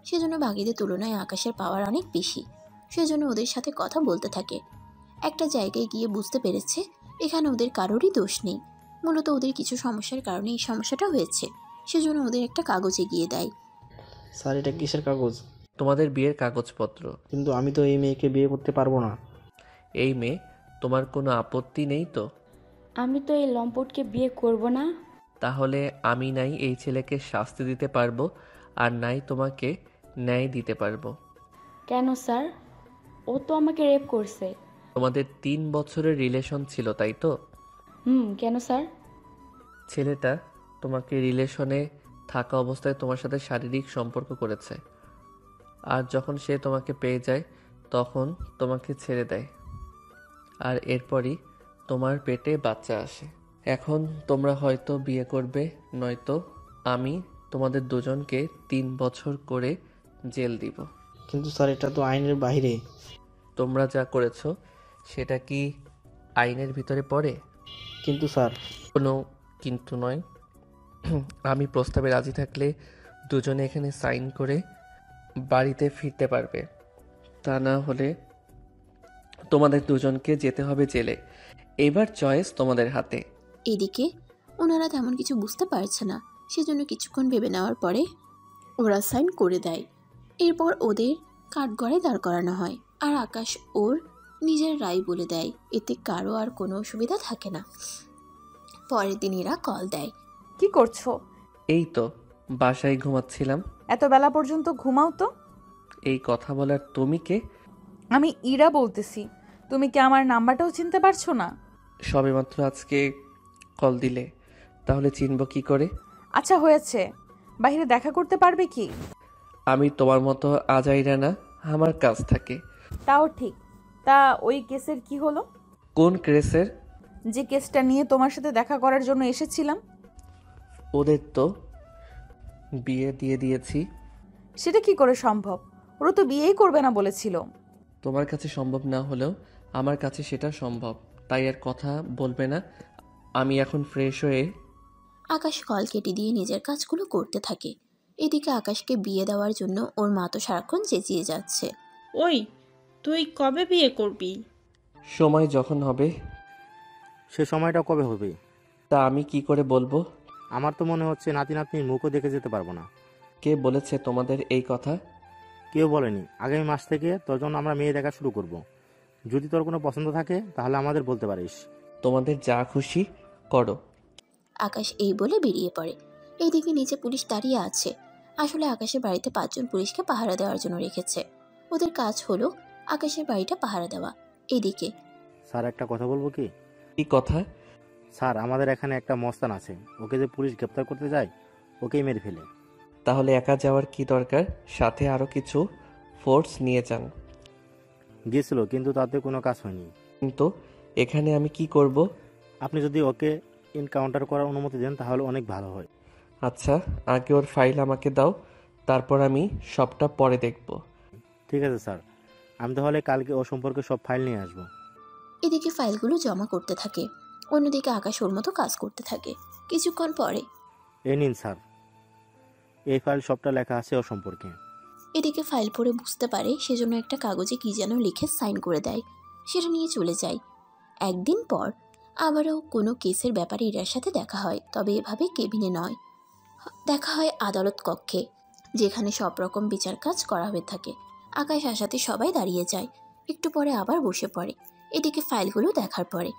সেজন্য বাকিদের তুলনায় আকাশের পাওয়ার অনেক বেশি। সেজন্য ওদের সাথে কথা বলতে থাকে। একটা জায়গায় গিয়ে বুঝতে পেরেছে এখানে ওদের কারোরই দোষ নেই, মূলত ওদের কিছু সমস্যার কারণে এই সমস্যাটা হয়েছে। সেজন্য ওদের একটা কাগজ এগিয়ে দেয়। স্যার এটা কিসের কাগজ? তোমাদের বিয়ের কাগজপত্র। কিন্তু আমি তো এই মেয়েকে বিয়ে করতে পারবো না। এই মেয়ে, তোমার কোনো আপত্তি নেই তো? আমি তো এই লম্পটকে বিয়ে করব না। তাহলে আমি নাই এই ছেলেকে শাস্তি দিতে পারবো, আর নাই তোমাকে ন্যায় দিতে পারবো। কেন স্যার? ও তো আমাকে রেপ করছে। তোমাদের 3 বছরের রিলেশন ছিল, তাই তো? কেন স্যার? ছেলেটা তোমাকে রিলেশনে থাকা অবস্থায় তোমার সাথে শারীরিক সম্পর্ক করেছে, আর যখন সে তোমাকে পেয়ে যায় তখন তোমাকে ছেড়ে দেয়, আর এরপরই তোমার পেটে বাচ্চা আসে। এখন তোমরা হয়তো বিয়ে করবে, নয়তো আমি তোমাদের দুজনকে 3 বছর করে জেল দিব। কিন্তু স্যার এটা তো আইনের বাইরে। তোমরা যা করেছো সেটা কি আইনের ভিতরে পড়ে? কিন্তু স্যার, কোনো কিন্তু নয়। আমি প্রস্তাবে রাজি থাকলে দুজনে এখানে সাইন করে বাড়িতে ফিরতে পারবে, তা না হলে তোমাদের দুজনকে যেতে হবে জেলে। এবার চয়েস তোমাদের হাতে। এদিকে ওনারা তেমন কিছু বুঝতে পারছে না, সেজন্য কিছুক্ষণ ভেবে নেওয়ার পরে ওরা সাইন করে দেয়। এরপর ওদের কাঠগড়ায় দাঁড় করানো হয়, আর আকাশ ওর নিজের রায় বলে দেয়। এতে কারো আর কোনো অসুবিধা থাকে না। পরের দিন এরা কল দেয়। কি করছো? এই তো বাসায় ঘুমাচ্ছিলাম। এত বেলা পর্যন্ত ঘুমাও তো? এই কথা বলার তুমি কে? আমি ইরা বলতেছি। তুমি কি আমার নাম্বারটাও চিনতে পারছো না? সবেমাত্র আজকে কল দিলে, তাহলে চিনব কি করে? আচ্ছা হয়েছে, বাইরে দেখা করতে পারবে কি? আমি তোমার মতো আজাইরা না, আমার কাজ থাকে। তাও ঠিক। তা ওই কেসের কি হলো? কোন কেসের? যে কেসটা নিয়ে তোমার সাথে দেখা করার জন্য এসেছিলাম। ওদের তো বিয়ে দিয়ে দিয়েছি। সেটা কি করে সম্ভব? ওরা তো বিয়েই করবে না বলেছিল। তোমার কাছে সম্ভব না হলেও আমার কাছে সেটা সম্ভব, তাই আর কথা বলবে না। আমি এখন ফ্রেশ হয়ে। আকাশ কল কেটে দিয়ে নিজের কাজগুলো করতে থাকে। এদিকে আকাশকে বিয়ে দেওয়ার জন্য ওর মা তো সারাক্ষণ চেঁচিয়ে যাচ্ছে। ওই, তুই কবে বিয়ে করবি? সময় যখন হবে। সে সময়টা কবে হবে? তা আমি কি করে বলবো? আমার তো মনে হচ্ছে নাতি নাতনির মুখও দেখে যেতে পারবো না। কে বলেছে তোমাদের এই কথা? কেউ বলেনি। আগামী মাস থেকে তোর জন্য আমরা মেয়ে দেখা শুরু করব। যদি তোর কোনো পছন্দ থাকে তাহলে আমাদের বলতে পারিস। তোমাদের যা খুশি করো। আকাশ এই বলে বেরিয়ে পড়ে। এইদিকে নিচে পুলিশ দাঁড়িয়ে আছে। আসলে আকাশের বাড়িতে 5 জন পুলিশকে পাহারা দেওয়ার জন্য রেখেছে। ওদের কাজ হলো আকাশের বাড়িটা পাহারা দেওয়া। এদিকে স্যার একটা কথা বলবো কি? কি কথা? স্যার আমাদের এখানে একটা মস্তান আছে, ওকে যে পুলিশ গ্রেপ্তার করতে যায় ওকেই মেরে ফেলে। তাহলে একা যাওয়ার কি দরকার? সাথে আরো কিছু ফোর্স নিয়ে যান। গিয়েছিল কিন্তু তাতে কোনো কাজ হয়নি। কিন্তু এখানে আমি কি করব? আপনি যদি ওকে এনকাউন্টার করার অনুমতি দেন তাহলে অনেক ভালো হয়। আচ্ছা, আগে ওর ফাইল আমাকে দাও, তারপর আমি সবটা পরে দেখব। ঠিক আছে স্যার, আমি তাহলে কালকে ও সম্পর্কে সব ফাইল নিয়ে আসবো। এদিকে ফাইলগুলো জমা করতে থাকে, অন্যদিকে আকাশ ওর মতো কাজ করতে থাকে। কিছুক্ষণ পরে এই নিন স্যার, এই ফাইল সবটা লেখা আছে ও সম্পর্কে। এদিকে ফাইল পড়ে বুঝতে পারে, সেজন্য একটা কাগজে কি যেন লিখে সাইন করে দেয়। সেটা নিয়ে চলে যায়। একদিন পর আবারও কোনো কেসের ব্যাপারে ইরার সাথে দেখা হয়, তবে এভাবে কেবিনে নয়। দেখা হয় আদালত কক্ষে, যেখানে সব রকম বিচার কাজ করা হয়ে থাকে। আকাশ আসাতে সবাই দাঁড়িয়ে যায়, একটু পরে আবার বসে পড়ে। এদিকে ফাইলগুলো দেখার পরে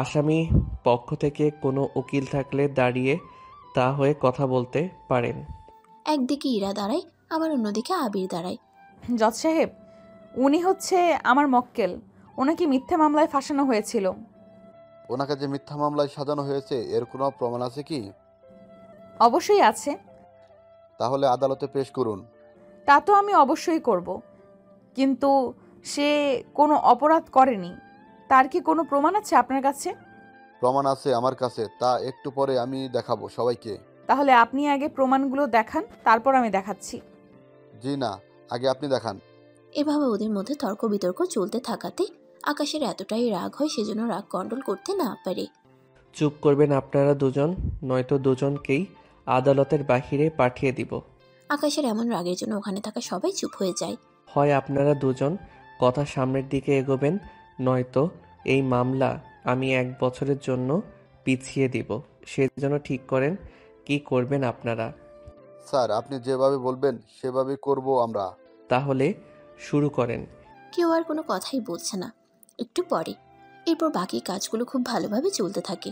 আসামি পক্ষ থেকে কোনো উকিল থাকলে দাঁড়িয়ে তা হয়ে কথা বলতে পারেন। একদিকে ইরা দাঁড়ায়, আবার অন্যদিকে আবির দাঁড়ায়। জজ সাহেব, উনি হচ্ছে আমার মক্কেল। ওনাকে মিথ্যে মামলায় ফাঁসানো হয়েছিল। ওনাকে যে মিথ্যা মামলায় সাজানো হয়েছে এর কোনো প্রমাণ আছে কি? অবশ্যই আছে। তাহলে আদালতে পেশ করুন। তা তো আমি অবশ্যই করব, কিন্তু সে কোনো অপরাধ করেনি। তার কি কোনো প্রমাণ আছে আপনার কাছে? প্রমাণ আছে আমার কাছে, তা একটু পরে আমি দেখাবো সবাইকে। তাহলে আপনি আগে প্রমাণগুলো দেখান, তারপর আমি দেখাচ্ছি। জি না, আগে আপনি দেখান। এভাবে ওদের মধ্যে তর্ক বিতর্ক চলতে থাকাতে আকাশের এতটাই রাগ হয়, সেজন্য রাগ কন্ট্রোল করতে না পারে। চুপ করবেন আপনারা দুজন, নয়তো দুজনকেই আদালতের বাহিরে পাঠিয়ে দিব। আকাশের এমন রাগের জন্য ওখানে থাকা সবাই চুপ হয়ে যায়। হয় আপনারা দুজন কথা সামনের দিকে এগোবেন, নয়তো এই মামলা আমি 1 বছরের জন্য পিছিয়ে দিব। সেজন্য ঠিক করেন কি করবেন আপনারা। স্যার, আপনি যেভাবে বলবেন সেভাবেই করব আমরা। তাহলে শুরু করেন। কেউ আর কোনো কথাই বলছে না। একটু পরে এরপর বাকি কাজগুলো খুব ভালোভাবে চলতে থাকে।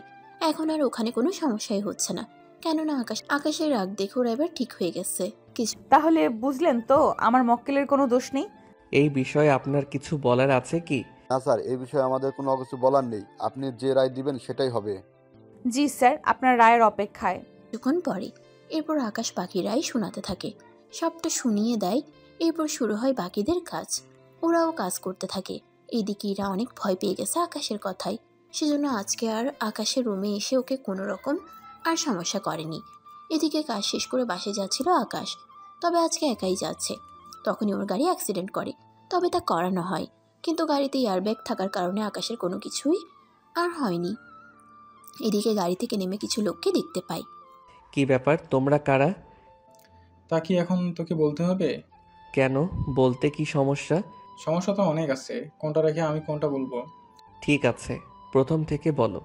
এখন আর ওখানে কোনো সমস্যাই হচ্ছে না, কেননা আকাশের রাগ দেখে ওরা এবার ঠিক হয়ে গেছে। তাহলে বুঝলেন তো আমার মক্কেলের কোনো দোষ নেই। এই বিষয়ে আপনার কিছু বলার আছে কি? না স্যার, এই বিষয়ে আমাদের কোনো কিছু বলার নেই। আপনি যে রায় দিবেন সেটাই হবে। জি স্যার, আপনার রায়ের অপেক্ষায়। কিছুক্ষণ পরে এরপর আকাশ বাকি রায় শোনাতে থাকে, সবটা শুনিয়ে দেয়। এরপর শুরু হয় বাকিদের কাজ, ওরাও কাজ করতে থাকে। এদিকে এরা অনেক ভয় পেয়ে গেছে আকাশের কথায়, সেজন্য আজকে আর আকাশের রুমে এসে ওকে কোনো রকম আর সমস্যা করেনি। এদিকে কাজ শেষ করে বাসে যাচ্ছিল আকাশ, তবে আজকে একাই যাচ্ছে। তখনই ওর গাড়ি অ্যাক্সিডেন্ট করে, তবে তা করানো হয়, কিন্তু গাড়িতে এয়ারব্যাগ থাকার কারণে আকাশের কোনো কিছুই আর হয়নি। এদিকে গাড়ি থেকে নেমে কিছু লোককে দেখতে পাই। কি ব্যাপার, তোমরা কারা? তা কি এখন তোকে বলতে হবে? কেন, বলতে কি সমস্যা? সমস্যা তো অনেক আছে, কোনটা রেখে আমি কোনটা বলবো? ঠিক আছে, প্রথম থেকে বলো।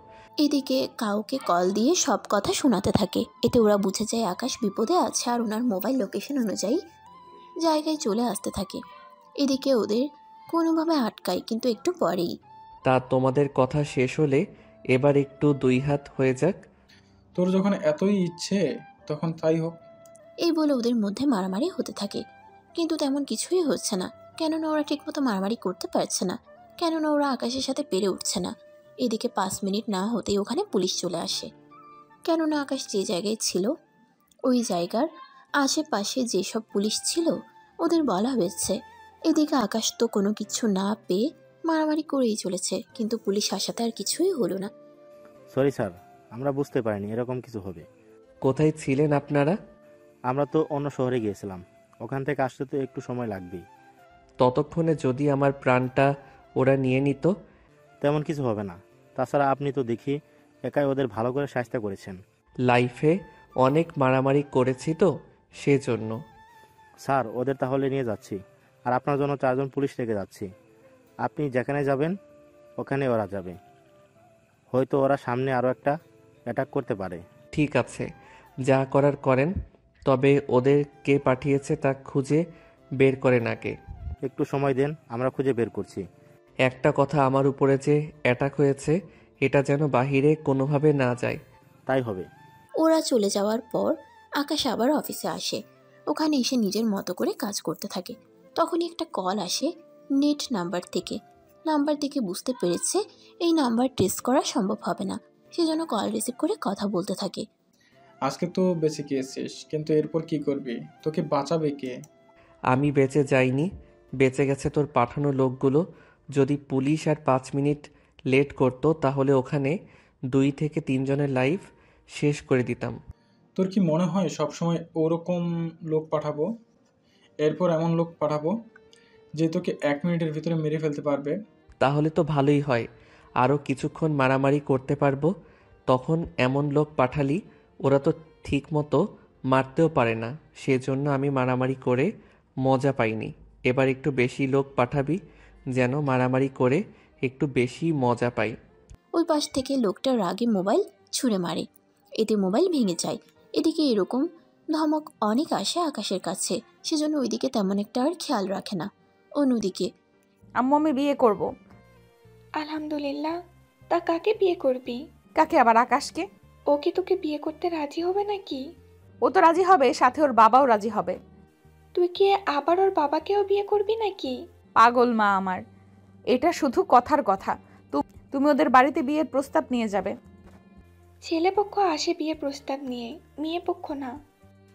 এদিকে কাউকে কল দিয়ে সব কথা শোনাতে থাকে। এতে ওরা বুঝে যায় আকাশ বিপদে আছে, আর ওনার মোবাইল লোকেশন অনুযায়ী জায়গায় চলে আসতে থাকে। এদিকে ওদের কোনোভাবে আটকায়, কিন্তু একটু পরেই। তা তোমাদের কথা শেষ হলে এবার একটু 2 হাত হয়ে যাক। তোর যখন এতই ইচ্ছে তখন তাই হোক। এই বলে ওদের মধ্যে মারামারি হতে থাকে, কিন্তু তেমন কিছুই হচ্ছে না, কেননা ওরা ঠিকমতো মারামারি করতে পারছে না, কেননা ওরা আকাশের সাথে পেরে উঠছে না। এদিকে 5 মিনিট না হতেই ওখানে পুলিশ চলে আসে, কেননা আকাশ যে জায়গায় ছিল ওই জায়গার আশেপাশে যেসব পুলিশ ছিল ওদের বলা হয়েছে। এদিকে আকাশ তো কোনো কিছু না পেয়ে মারামারি করেই চলেছে, কিন্তু পুলিশ আসাতে আর কিছুই হলো না। সরি স্যার, আমরা বুঝতে পারিনি এরকম কিছু হবে। কোথায় ছিলেন আপনারা? আমরা তো অন্য শহরে গিয়েছিলাম, ওখান থেকে আসতে তো একটু সময় লাগবেই। ততক্ষণে যদি আমার প্রাণটা ওরা নিয়ে নিত? তেমন কিছু হবে না, তাছাড়া আপনি তো দেখি একাই ওদের ভালো করে শাস্তি করেছেন। লাইফে অনেক মারামারি করেছি তো সেজন্য। স্যার, ওদের তাহলে নিয়ে যাচ্ছি, আর আপনার জন্য 4 জন পুলিশ রেখে যাচ্ছি। আপনি যেখানে যাবেন ওখানে ওরা যাবে, হয়তো ওরা সামনে আরও একটা অ্যাটাক করতে পারে। ঠিক আছে, যা করার করেন, তবে ওদের কে পাঠিয়েছে তা খুঁজে বের করেন আগে। একটু সময় দেন, আমরা খুঁজে বের করছি। একটা কথা, আমার উপরে যে অ্যাটাক হয়েছে এটা যেন বাহিরে কোনোভাবে না যায়। তাই হবে। ওরা চলে যাওয়ার পর আকাশ আবার অফিসে আসে, ওখানে এসে নিজের মতো করে কাজ করতে থাকে। তখনই একটা কল আসে নেট নাম্বার থেকে। নাম্বার দেখে বুঝতে পেরেছে এই নাম্বার ট্রেস করা সম্ভব হবে না, সেজন্য কল রিসিভ করে কথা বলতে থাকে। আজকে তো বেঁচে গিয়েছিস, কিন্তু এরপর কি করবি? তোকে বাঁচাবে কে? আমি বেঁচে যাইনি, বেঁচে গেছে তোর পাঠানো লোকগুলো। যদি পুলিশ আর 5 মিনিট লেট করতো তাহলে ওখানে 2 থেকে 3 জনের লাইফ শেষ করে দিতাম। তোর কি মনে হয় সবসময় ওরকম লোক পাঠাবো? এরপর এমন লোক পাঠাবো যে তোকে 1 মিনিটের ভিতরে মেরে ফেলতে পারবে? তাহলে তো ভালোই হয়, আরও কিছুক্ষণ মারামারি করতে পারবো। তখন এমন লোক পাঠালি ওরা তো ঠিক মতো মারতেও পারে না, সেজন্য আমি মারামারি করে মজা পাইনি। এবার একটু বেশি লোক পাঠাবি যেন মারামারি করে একটু বেশি মজা পাই। ওই পাশ থেকে লোকটা রাগে মোবাইল ছুঁড়ে মারে, এতে মোবাইল ভেঙে যায়। এদিকে এরকম ধমক অনেক আসে আকাশের কাছে, সেজন্য ওইদিকে তেমন একটা আর খেয়াল রাখে না। অন্যদিকে আম্মু আমি বিয়ে করব। আলহামদুলিল্লাহ। তা কাকে বিয়ে করবি? কাকে আবার? আকাশকে। ও কি তোকে বিয়ে করতে রাজি হবে নাকি? ও তো রাজি হবে, সাথে ওর বাবাও রাজি হবে। তুই কি আবার ওর বাবাকেও বিয়ে করবি নাকি? পাগল মা আমার, এটা শুধু কথার কথা। তুমি ওদের বাড়িতে বিয়ের প্রস্তাব নিয়ে যাবে। ছেলে পক্ষ আসে বিয়ে প্রস্তাব নিয়ে, মেয়ে পক্ষ না।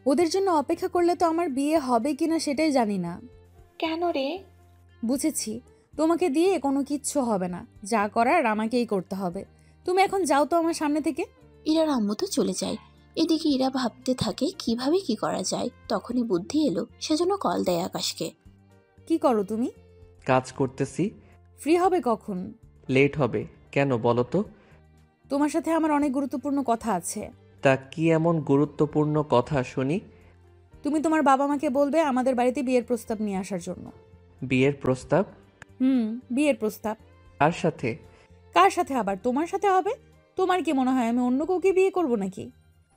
ওদের জন্য অপেক্ষা করলে তো আমার বিয়ে হবে কিনা সেটাই জানি না। কেন রে? বুঝেছি, তোমাকে দিয়ে কোনো কিচ্ছু হবে না, যা করার আমাকেই করতে হবে। তুমি এখন যাও তো আমার সামনে থেকে। ইরার আম্মু তো চলে যায়। এদিকে ইরা ভাবতে থাকে কিভাবে কি করা যায়। তখনই বুদ্ধি এলো, সেজন্য কল দেয় আকাশকে। কি করো তুমি? কাজ করতেছি। ফ্রি হবে কখন? লেট হবে কেন বলো তো? তোমার সাথে আমার অনেক গুরুত্বপূর্ণ কথা আছে। তা কি এমন গুরুত্বপূর্ণ কথা শুনি? তুমি তোমার বাবা মাকে বলবে আমাদের বাড়িতে বিয়ের প্রস্তাব নিয়ে আসার জন্য। বিয়ের প্রস্তাব? বিয়ের প্রস্তাব। কার সাথে? কার সাথে আবার? তোমার সাথে হবে। তোমার কি মনে হয় আমি অন্য কাউকে বিয়ে করব নাকি?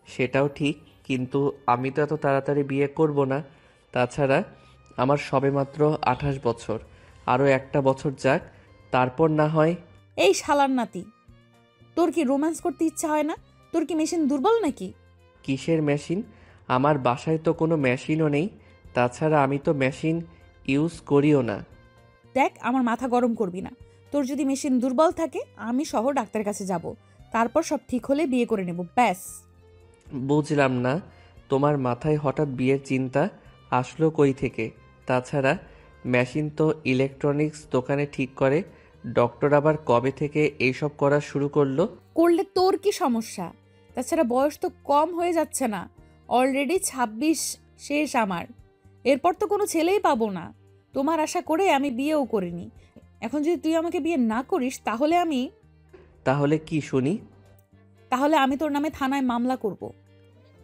সেটাও ঠিক, কিন্তু আমি তো এত তাড়াতাড়ি বিয়ে করব না। তাছাড়া আমার সবেমাত্র 28 বছর, আরও একটা বছর যাক, তারপর না হয়। এই শালার নাতি, তোর কি রোম্যান্স করতে ইচ্ছা হয় না? তোর কি মেশিন দুর্বল নাকি? কিসের মেশিন? আমার বাসায় তো কোনো মেশিনও নেই। তাছাড়া আমি তো মেশিন ইউজ করিও না। দেখ, আমার মাথা গরম করবি না। তোর যদি মেশিন দুর্বল থাকে আমি সহ ডাক্তারের কাছে যাব, তারপর সব ঠিক হলে বিয়ে করে নেব, ব্যাস। বুঝলাম না, তোমার মাথায় হঠাৎ বিয়ের চিন্তা আসলো কই থেকে? তাছাড়া মেশিন তো ইলেকট্রনিক্স দোকানে ঠিক করে, ডক্টর আবার কবে থেকে এইসব করা শুরু করলো? করলে তোর কি সমস্যা? তাছাড়া বয়স তো কম হয়ে যাচ্ছে না, অলরেডি 26 শেষ আমার। এরপর তো কোনো ছেলেই পাবো না। তোমার আশা করে আমি বিয়েও করিনি। এখন যদি তুই আমাকে বিয়ে না করিস তাহলে কি শুনি? তাহলে আমি তোর নামে থানায় মামলা করব।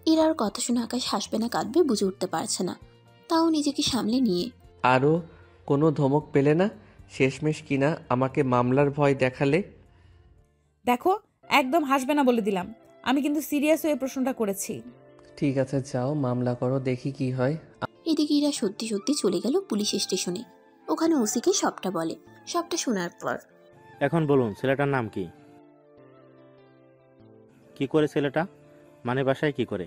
ইরার কথা শুনে আকাশ হাসবে না কাঁদবে বুঝে উঠতে পারছে না, তাও নিজেকে সামলে নিয়ে। আরও কোনো ধমক পেলে না? শেষমেশ কিনা আমাকে মামলার ভয় দেখালে। দেখো, একদম হাসবে না বলে দিলাম। আমি কিন্তু সিরিয়াস হয়ে প্রশ্নটা করেছি। ঠিক আছে, যাও মামলা করো, দেখি কি হয়। এদিকে ইরা সত্যি সত্যি চলে গেল পুলিশ স্টেশনে। ওখানে ওসিকে সবটা বলে। সবটা শোনার পর এখন বলুন ছেলেটার নাম কি? কি করে ছেলেটা? মানে বাসায় কি করে?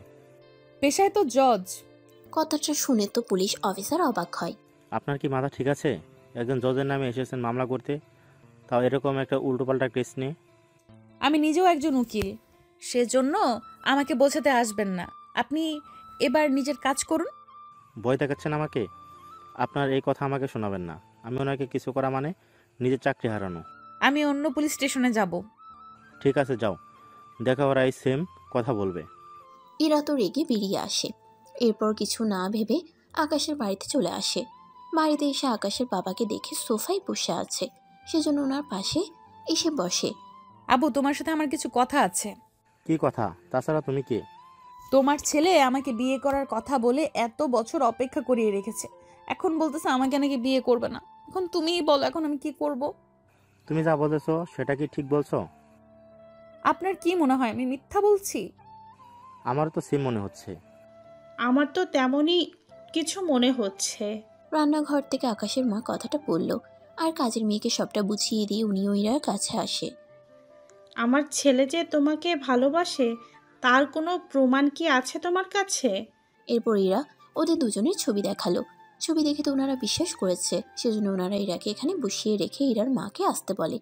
পেশায় তো জজ। কথাটা শুনে তো পুলিশ অফিসার অবাক হয়। আপনার কি মাথা ঠিক আছে? একজন জজের নামে এসেছেন মামলা করতে, তাও এরকম একটা উল্টোপাল্টা কেস নিয়ে। আমি নিজেও একজন উকিল, সেজন্য আমাকে বোঝাতে আসবেন না। আপনি এবার নিজের কাজ করুন। ভয় দেখাচ্ছেন আমাকে? আপনার এই কথা আমাকে শোনাবেন না। আমি ওনাকে কিছু করা মানে নিজের চাকরি হারানো। আমি অন্য পুলিশ স্টেশনে যাব। ঠিক আছে, যাও, দেখা ওরা এই সেম কথা বলবে। ইরা তো রেগে বেরিয়ে আসে। এরপর কিছু না ভেবে আকাশের বাড়িতে চলে আসে। বাড়িতে এসে আকাশের বাবাকে দেখে সোফায় বসে আছে, সেজন্য ওনার পাশে এসে বসে। আবু, তোমার সাথে আমার কিছু কথা আছে। কি কথা? তাছাড়া তুমি কে? তোমার ছেলে আমাকে বিয়ে করার কথা বলে এত বছর অপেক্ষা করিয়ে রেখেছে, এখন বলতেছে আমাকে নাকি বিয়ে করবে না। এখন তুমিই বলো, এখন আমি কি করব? তুমি যা বলেছো সেটা কি ঠিক বলছো? আপনার কি মনে হয় আমি মিথ্যা বলছি? আমার তো সেম মনে হচ্ছে। আমার তো তেমনই কিছু মনে হচ্ছে। রান্নাঘর থেকে আকাশের মা কথাটা বলল, আর কাজের মেয়েকে সবটা বুঝিয়ে দিয়ে উনিও ইরার কাছে আসে। আমার ছেলে যে তোমাকে ভালোবাসে তার কোনো প্রমাণ কি আছে তোমার কাছে? এরপর ইরা ওদের দুজনের ছবি দেখালো। ছবি দেখে তো ওনারা বিশ্বাস করেছে, সেজন্য ওনারা ইরাকে এখানে বসিয়ে রেখে ইরার মাকে আসতে বলে।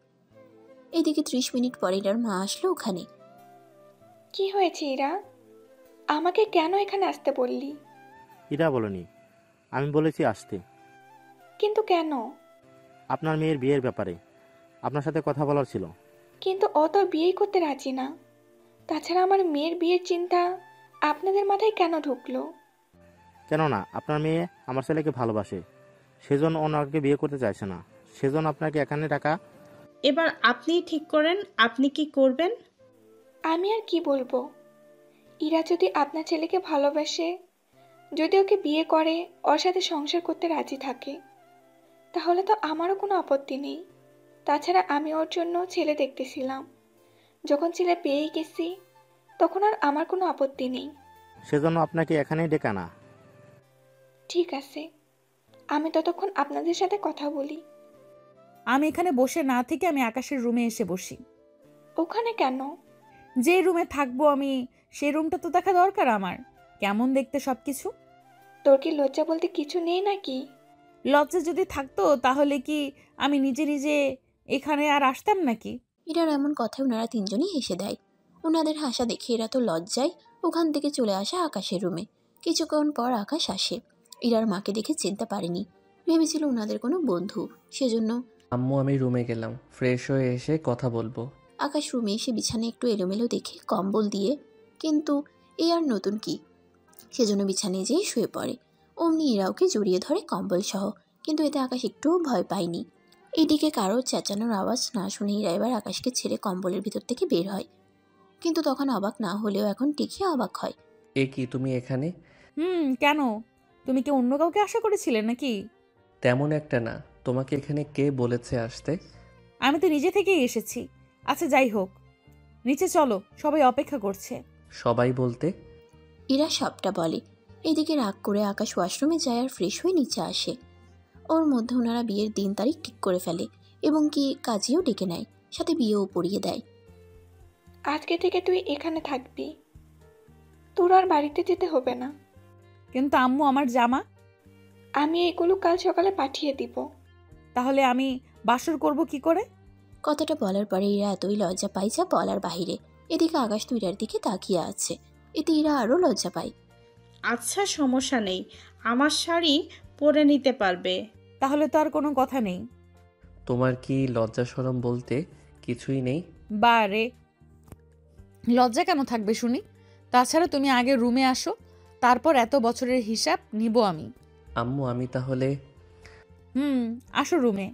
এদিকে 30 মিনিট পরে ইরার মা আসলো ওখানে। কি হয়েছে ইরা? আমাকে কেন এখানে আসতে বললি? ইরা বলেনি, আমি বলেছি আসতে। কিন্তু কেন? আপনার মেয়ের বিয়ের ব্যাপারে আপনার সাথে কথা বলার ছিল। কিন্তু ও তো বিয়ে করতে রাজি না। তাছাড়া আমার মেয়ের বিয়ের চিন্তা আপনাদের মাথায় কেন ঢুকলো? কেননা আপনার মেয়ে আমার ছেলেকে ভালোবাসে, সেজন্য ওনাকে বিয়ে করতে চাইছে না, সেজন্য আপনাকে এখানে টাকা। এবার আপনিই ঠিক করেন আপনি কি করবেন। আমি আর কি বলবো? ইরা যদি আপনার ছেলেকে ভালোবাসে, যদি ওকে বিয়ে করে, ওর সাথে সংসার করতে রাজি থাকে, তাহলে তো আমারও কোনো আপত্তি নেই। তাছাড়া আমি ওর জন্য ছেলে দেখতেছিলাম। যখন ছেলে পেয়েই গেছি তখন আর আমার কোনো আপত্তি নেই। সেজন্য আপনাকে এখানেই ডেকে আনা। ঠিক আছে, আমি ততক্ষণ আপনাদের সাথে কথা বলি। আমি এখানে বসে না থেকে আমি আকাশের রুমে এসে বসি। ওখানে কেন? যে রুমে থাকবো আমি সেই রুমটা তো দেখা দরকার আমার। কেমন দেখতে সবকিছু। তোর কি লজ্জা বলতে কিছু নেই নাকি? লজ্জা যদি থাকতো তাহলে কি আমি নিজে নিজে এখানে আর আসতাম নাকি? ইরার এমন কথায় ওনারা তিনজনই হেসে দেয়। ওনাদের হাসা দেখে এরা তো লজ্জায় ওখান থেকে চলে আসে আকাশের রুমে। কিছুক্ষণ পর আকাশ আসে। ইরার মাকে দেখে চিনতে পারেনি, ভেবেছিল ওনাদের কোনো বন্ধু, সেজন্য আম্মু আমি রুমে গেলাম, ফ্রেশ হয়ে এসে কথা বলবো। আকাশ রুমে এসে বিছানায় একটু এলোমেলো দেখে কম্বল দিয়ে, কিন্তু এ আর নতুন কি, সেজন্য বিছানায় যেয়ে শুয়ে পড়ে। অমনি এরা ওকে জড়িয়ে ধরে কম্বল সহ, কিন্তু এতে আকাশ একটুও ভয় পায়নি। এদিকে কারো চেঁচানোর আওয়াজ না শুনে ইরা এবার আকাশকে ছেড়ে কম্বলের ভিতর থেকে বের হয়, কিন্তু তখন অবাক না হলেও এখন টিকিয়ে অবাক হয়। এ কি তুমি এখানে? কেন? তুমি কি অন্য কাউকে আশা করেছিলে নাকি? তেমন একটা না, তোমাকে এখানে কে বলেছে আসতে? আমি তো নিজে থেকেই এসেছি। আচ্ছা যাই হোক, নিচে চলো, সবাই অপেক্ষা করছে। সবাই বলতে? ইরা সবটা বলে। এদিকে রাগ করে আকাশ ওয়াশরুমে যায় আর ফ্রেশ হয়ে নিচে আসে। ওর মধ্যে ওনারা বিয়ের দিন তারিখ ঠিক করে ফেলে এবং কি কাজেও ডেকে নেয়, সাথে বিয়েও পড়িয়ে দেয়। আজকে থেকে তুই এখানে থাকবি, তোর আর বাড়িতে যেতে হবে না। কিন্তু আম্মু আমার জামা। আমি এগুলো কাল সকালে পাঠিয়ে দিব। তাহলে আমি বাসর করব কি করে? কথাটা বলার পরে ইরা এতই লজ্জা পায় যা বলার বাহিরে। এদিকে আকাশ তো ইরার দিকে তাকিয়ে আছে, এতে ইরা আরও লজ্জা পায়। আচ্ছা সমস্যা নেই, আমার শাড়ি পরে নিতে পারবে। তাহলে তো আর কোনো কথা নেই। তোমার কি লজ্জা শরম বলতে কিছুই নেই? বারে, লজ্জা কেন থাকবে শুনি? তাছাড়া তুমি আগে রুমে আসো, তারপর এত বছরের হিসাব নিব আমি। আম্মু আমি তাহলে? আসো রুমে।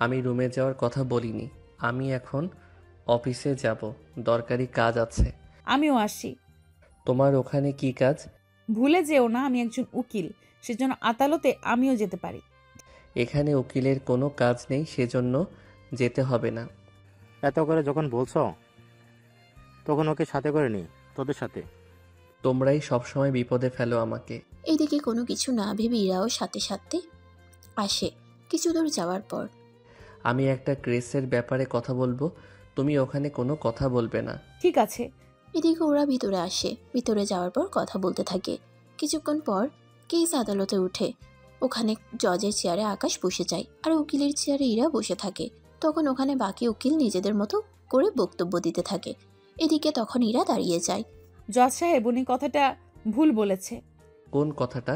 আমি রুমে যাওয়ার কথা বলিনি, আমি এখন অফিসে যাব, দরকারি কাজ আছে। আমিও আসি। তোমার ওখানে কি কাজ? ভুলে যেও না আমি একজন উকিল, সেজন্য আদালতে আমিও যেতে পারি। এখানে উকিলের কোনো কাজ নেই, সেজন্য যেতে হবে না। এত করে যখন বলছো তখন ওকে সাথে করে নি তোদের সাথে। তোমরাই সবসময় বিপদে ফেলো আমাকে। এইদিকে কোনো কিছু না ভেবে ইরাও সাথে সাথে আসে। কিছু দূর যাওয়ার পর আমি একটা কেসের ব্যাপারে কথা বলবো, তুমি ওখানে কোনো কথা বলবে না। ঠিক আছে। এদিকে ওরা ভিতরে আসে। ভিতরে যাওয়ার পর কথা বলতে থাকে। কিছুক্ষণ পর কেস আদালতে উঠে। ওখানে জজের চেয়ারে আকাশ বসে যায় আর উকিলের চেয়ারে ইরা বসে থাকে। তখন ওখানে বাকি উকিল নিজেদের মতো করে বক্তব্য দিতে থাকে। এদিকে তখন ইরা দাঁড়িয়ে যায়। জজ সাহেব, উনি কথাটা ভুল বলেছে। কোন কথাটা?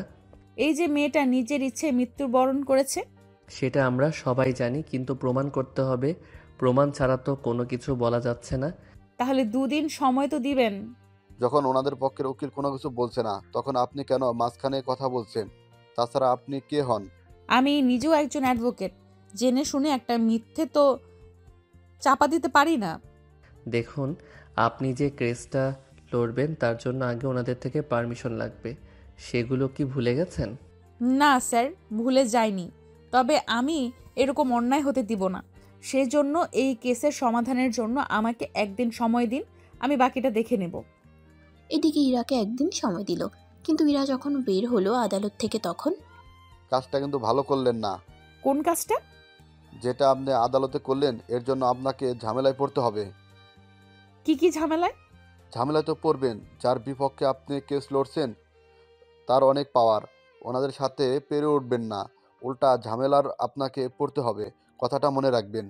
এই যে মেয়েটা নিজের ইচ্ছে মৃত্যুবরণ করেছে। সেটা আমরা সবাই জানি, কিন্তু প্রমাণ করতে হবে। প্রমাণ ছাড়া তো কোনো কিছু বলা যাচ্ছে না। তাহলে 2 দিন সময় তো দিবেন। যখন ওনাদের পক্ষের উকিল কোনো কিছু বলছে না তখন আপনি কেন মাঝখানে কথা বলছেন? তাছাড়া আপনি কে হন? আমি নিজেও একজন অ্যাডভোকেট, জেনে শুনে একটা মিথ্যে তো চাপা দিতে পারি না। দেখুন, আপনি যে কেসটা লড়বেন তার জন্য আগে ওনাদের থেকে পারমিশন লাগবে, সেগুলো কি ভুলে গেছেন? না স্যার, ভুলে যাইনি, তবে আমি এরকম অন্যায় হতে দিব না। সেজন্য এই কেসের সমাধানের জন্য আমাকে 1 দিন সময় দিন, আমি বাকিটা দেখে নেব। এদিকে ইরাকে 1 দিন সময় দিল, কিন্তু ইরা যখন বের হলো আদালত থেকে তখন কাজটা কিন্তু ভালো করলেন না। কোন কাজটা? যেটা আপনি আদালতে করলেন এর জন্য আপনাকে ঝামেলায় পড়তে হবে। কি ঝামেলায়? ঝামেলায় তো পড়বেন, যার বিপক্ষে আপনি কেস লড়ছেন তার অনেক পাওয়ার, ওনাদের সাথে পেরে উঠবেন না, উল্টা ঝামেলার আপনাকে পড়তে হবে। কথাটা মনে রাখবেন।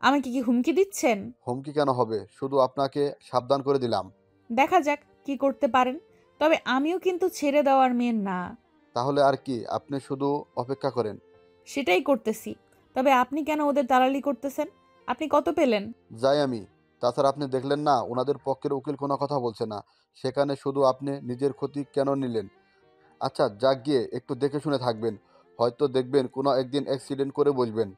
আমাকে কি হুমকি দিচ্ছেন? হুমকি কেন হবে, শুধু আপনাকে সাবধান করে দিলাম। দেখা যাক কি করতে পারেন, তবে আমিও কিন্তু ছেড়ে দেওয়ার মেয়ে না। তাহলে আর কি, আপনি শুধু অপেক্ষা করেন। সেটাই করতেছি। তবে আপনি কেন ওদের দালালি করতেছেন? আপনি কত পেলেন? যাই আমি। তাছাড়া আপনি দেখলেন না ওনাদের পক্ষের উকিল কোনো কথা বলছে না, সেখানে শুধু আপনি নিজের ক্ষতি কেন নিলেন? আচ্ছা যাক, গিয়ে একটু দেখে শুনে থাকবেন, হয়তো দেখবেন কোনো একদিন অ্যাক্সিডেন্ট করে বসবেন।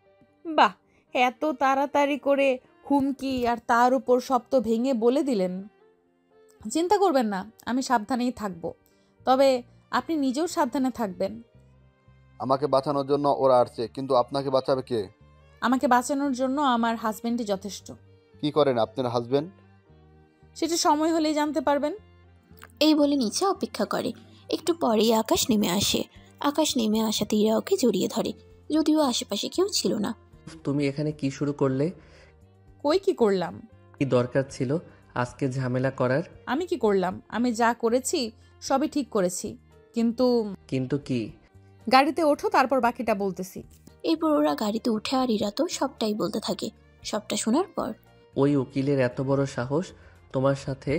বাহ, এত তাড়াতাড়ি করে হুমকি, আর তার উপর সব তো ভেঙে বলে দিলেন। চিন্তা করবেন না, আমি সাবধানেই থাকব, তবে আপনি নিজেও সাবধানে থাকবেন। আমাকে বাঁচানোর জন্য ওরা আসছে, কিন্তু আপনাকে বাঁচাবে কে? আমাকে বাঁচানোর জন্য আমার হাজবেন্ডই যথেষ্ট। কি করেন আপনার হাজবেন্ড? সেটা সময় হলেই জানতে পারবেন। এই বলে নিচে অপেক্ষা করে। একটু পরেই আকাশ নেমে আসে। আকাশ নেমে আসাতে ইরা ওকে জড়িয়ে ধরে, যদিও আশেপাশে কেউ ছিল না। তুমি এখানে কি শুরু করলে? কই কি করলাম? কি দরকার ছিল আজকে ঝামেলা করার? আমি কি করলাম? আমি যা করেছি সবই ঠিক করেছি, কিন্তু কিন্তু কি? গাড়িতে ওঠো, তারপর বাকিটা বলতেছি। এরপর ওরা গাড়িতে উঠে আর ইরা তো সবটাই বলতে থাকে। সবটা শোনার পর ওই উকিলের এত বড় সাহস তোমার সাথে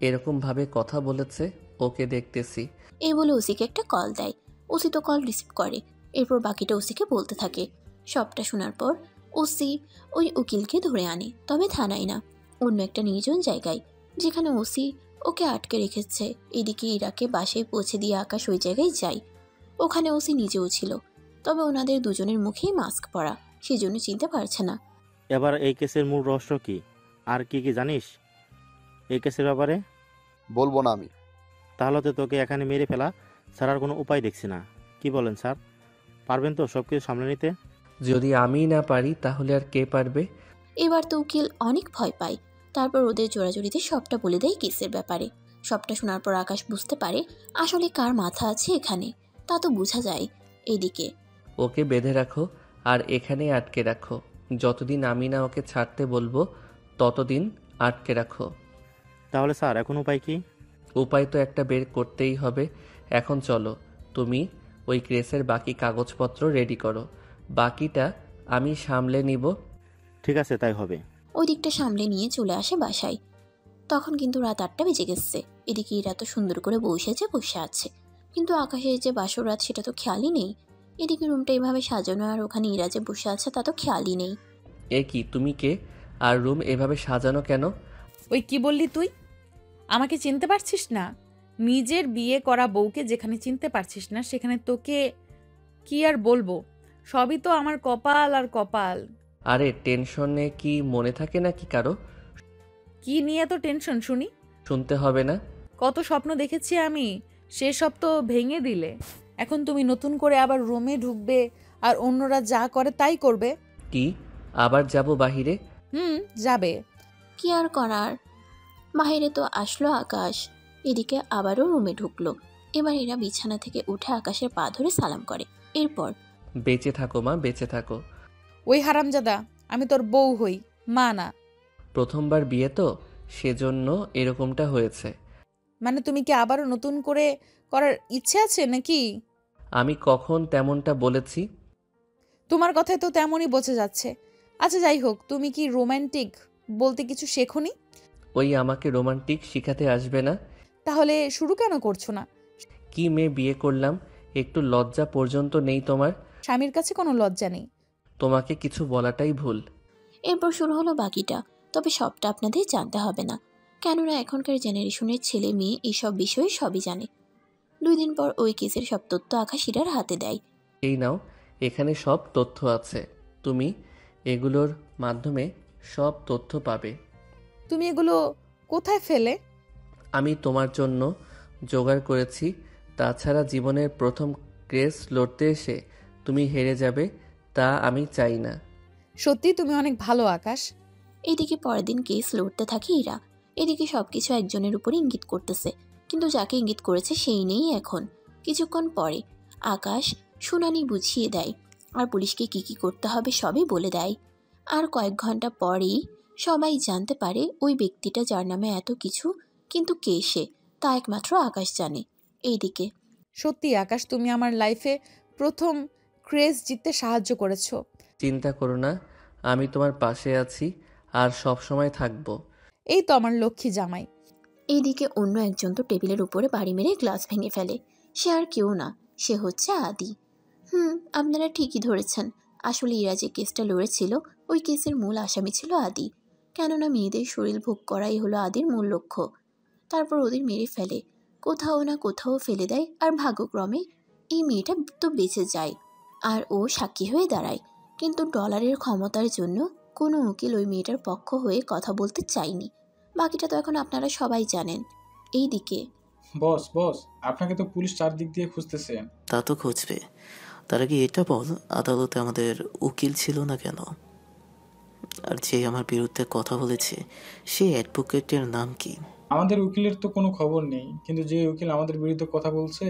এরকম ভাবে কথা বলেছে? ওকে দেখতেছি। এই বলে ওসিকে একটা কল দেয়। ওসি তো কল রিসিভ করে। এরপর বাকিটা ওসিকে বলতে থাকে। সবটা শোনার পর ওসি ওই উকিলকে ধরে আনে, তবে থানায় না, অন্য একটা নির্জন জায়গায়, যেখানে ওসি ওকে আটকে রেখেছে। এদিকে ইরাকে বাসায় পৌঁছে দিয়ে আকাশ ওই জায়গায় যায়। ওখানে ওসি নিজেও ছিল, তবে ওনাদের দুজনের মুখেই মাস্ক পরা, সেজন্য চিনতে পারছে না। এবার এই কেসের মূল রহস্য কি, আর কি কি জানিস এই কেসের ব্যাপারে? বলবো না আমি। তাহলে তো তোকে এখানে মেরে ফেলা ছাড়ার কোনো উপায় দেখছি না। কি বলেন স্যার, পারবেন তো সব কিছু সামলে নিতে? যদি আমি না পারি তাহলে আর কে পারবে? এবার তো উকিল অনেক ভয় পায়। তারপর ওদের জোড়াজুড়িতে সবটা বলে দেয় কেসের ব্যাপারে। সবটা শোনার পর আকাশ বুঝতে পারে আসলে কার মাথা আছে এখানে, তা তো বোঝা যায়। এদিকে ওকে বেঁধে রাখো আর এখানেই আটকে রাখো। যতদিন আমি না ওকে ছাড়তে বলবো ততদিন আটকে রাখো। তাহলে স্যার এখন উপায় কি? উপায় তো একটা বের করতেই হবে। এখন চলো, তুমি ওই কেসের বাকি কাগজপত্র রেডি করো, বাকিটা আমি সামলে নিব। ঠিক আছে, তাই হবে। ওই দিকটা সামলে নিয়ে চলে আসে বাসায়। তখন কিন্তু রাত 8টা বেজে গেছে। এদিকে ইরা তো সুন্দর করে বসে আছে, কিন্তু আকাশের যে বাসর রাত সেটা তো খেয়ালই নেই। এদিকে রুমটা এভাবে সাজানো আর ওখানে ইরা যে বসে আছে তা তো খেয়ালই নেই। এ কি, তুমি কে? আর রুম এভাবে সাজানো কেন? ওই কি বললি তুই? আমাকে চিনতে পারছিস না? নিজের বিয়ে করা বউকে যেখানে চিনতে পারছিস না সেখানে তোকে কি আর বলবো? সবই তো আমার কপাল আর কপাল। আরে টেনশনে কি মনে থাকে নাকি কারো? কি নিয়ে তো টেনশন শুনি? শুনতে হবে না। কত স্বপ্ন দেখেছি আমি, সেসব তো ভেঙে দিলে। এখন তুমি নতুন করে আবার রুমে ঢুকবে আর অন্যরা যা করে তাই করবে। কি আবার যাব বাহিরে? যাবে। কি আর করার, বাইরে তো আসলো আকাশ। এদিকে আবারও রুমে ঢুকলো। এবার এরা বিছানা থেকে উঠে আকাশের পা ধরে সালাম করে। এরপর বেঁচে থাকো মা, বেঁচে থাকো। ওই হারামজাদা, আমি তোর বউ হই, মা না। প্রথমবার বিয়ে তো, সেজন্য এরকমটা হয়েছে। মানে তুমি কি আবারও নতুন করে করার ইচ্ছে আছে নাকি? আমি কখন তেমনটা বলেছি? তোমার কথায় তো তেমনই বোঝা যাচ্ছে। আচ্ছা যাই হোক, তুমি কি রোমান্টিক বলতে কিছু শেখোনি? ওই আমাকে রোমান্টিক শিখাতে আসবে না। তাহলে শুরু কেন করছো না? কি মেয়ে বিয়ে করলাম, একটু লজ্জা পর্যন্ত নেই তোমার? স্বামীর কাছে কোনো লজ্জা নেই। তোমাকে কিছু বলাটাই ভুল। এরপর শুরু হলো বাকিটা, তবে সবটা আপনাদের জানতে হবে না, কেননা এখনকার জেনারেশনের ছেলে মেয়ে এইসব বিষয়ে সবই জানে। 2 দিন পর ওই কেসের সব তথ্য আকাশ ইরার হাতে দেয়। এই নাও, এখানে সব তথ্য আছে, তুমি এগুলোর মাধ্যমে সব তথ্য পাবে। তুমি এগুলো কোথায় ফেলে? আমি তোমার জন্য জোগাড় করেছি। তাছাড়া জীবনের প্রথম কেস লড়তে এসে তুমি হেরে যাবে তা আমি চাই না। সত্যি তুমি অনেক ভালো আকাশ। এদিকে পরের দিন কেস লড়তে থাকে ইরা। এদিকে সবকিছু একজনের উপর ইঙ্গিত করতেছে, কিন্তু যাকে ইঙ্গিত করেছে সেই নেই এখন। কিছুক্ষণ পরে আকাশ শুনানি বুঝিয়ে দেয় আর পুলিশকে কি কি করতে হবে সবই বলে দেয়। আর কয়েক ঘন্টা পরেই সবাই জানতে পারে ওই ব্যক্তিটা যার নামে এত কিছু, কিন্তু কে সে তা একমাত্র আকাশ জানে। এইদিকে সত্যি আকাশ, তুমি আমার লাইফে প্রথম ক্রেজ জিততে সাহায্য করেছো। চিন্তা করো না, আমি তোমার পাশে আছি আর সব সময় থাকবো। এই তো আমার লক্ষ্মী জামাই। এইদিকে অন্য একজন তো টেবিলের উপরে বাড়ি মেরে গ্লাস ভেঙে ফেলে। সে আর কেউ না, সে হচ্ছে আদি। আপনারা ঠিকই ধরেছেন, আসলে ইরা যে কেসটা লড়েছিল ওই কেসের মূল আসামি ছিল আদি। কেননা মেয়েদের শরীর ভোগ করাই হলো আদির মূল লক্ষ্য। তারপর ওদের মেরে ফেলে, কোথাও না কোথাও ফেলে দেয়, আর ভাগ্যক্রমে এই মেয়েটা তো বেঁচে যায় আর ও সাক্ষী হয়ে দাঁড়ায়। কিন্তু ডলারের ক্ষমতার জন্য কোনো উকিল ওই মেয়েটার পক্ষ হয়ে কথা বলতে চায়নি। বাকিটা তো এখন আপনারা সবাই জানেন। এইদিকে বস বস, আপনাকে তো পুলিশ চারদিক দিয়ে খুঁজতেছে। তা তো খুঁজবে, তার আগে এটা বল, আদালতে আমাদের উকিল ছিল না কেন? আর যে আমার বিরুদ্ধে কথা বলেছে সে অ্যাডভোকেটের নাম কি? আমাদের উকিলের তো কোনো খবর নেই, কিন্তু যে উকিল আমাদের বিরুদ্ধে কথা বলছে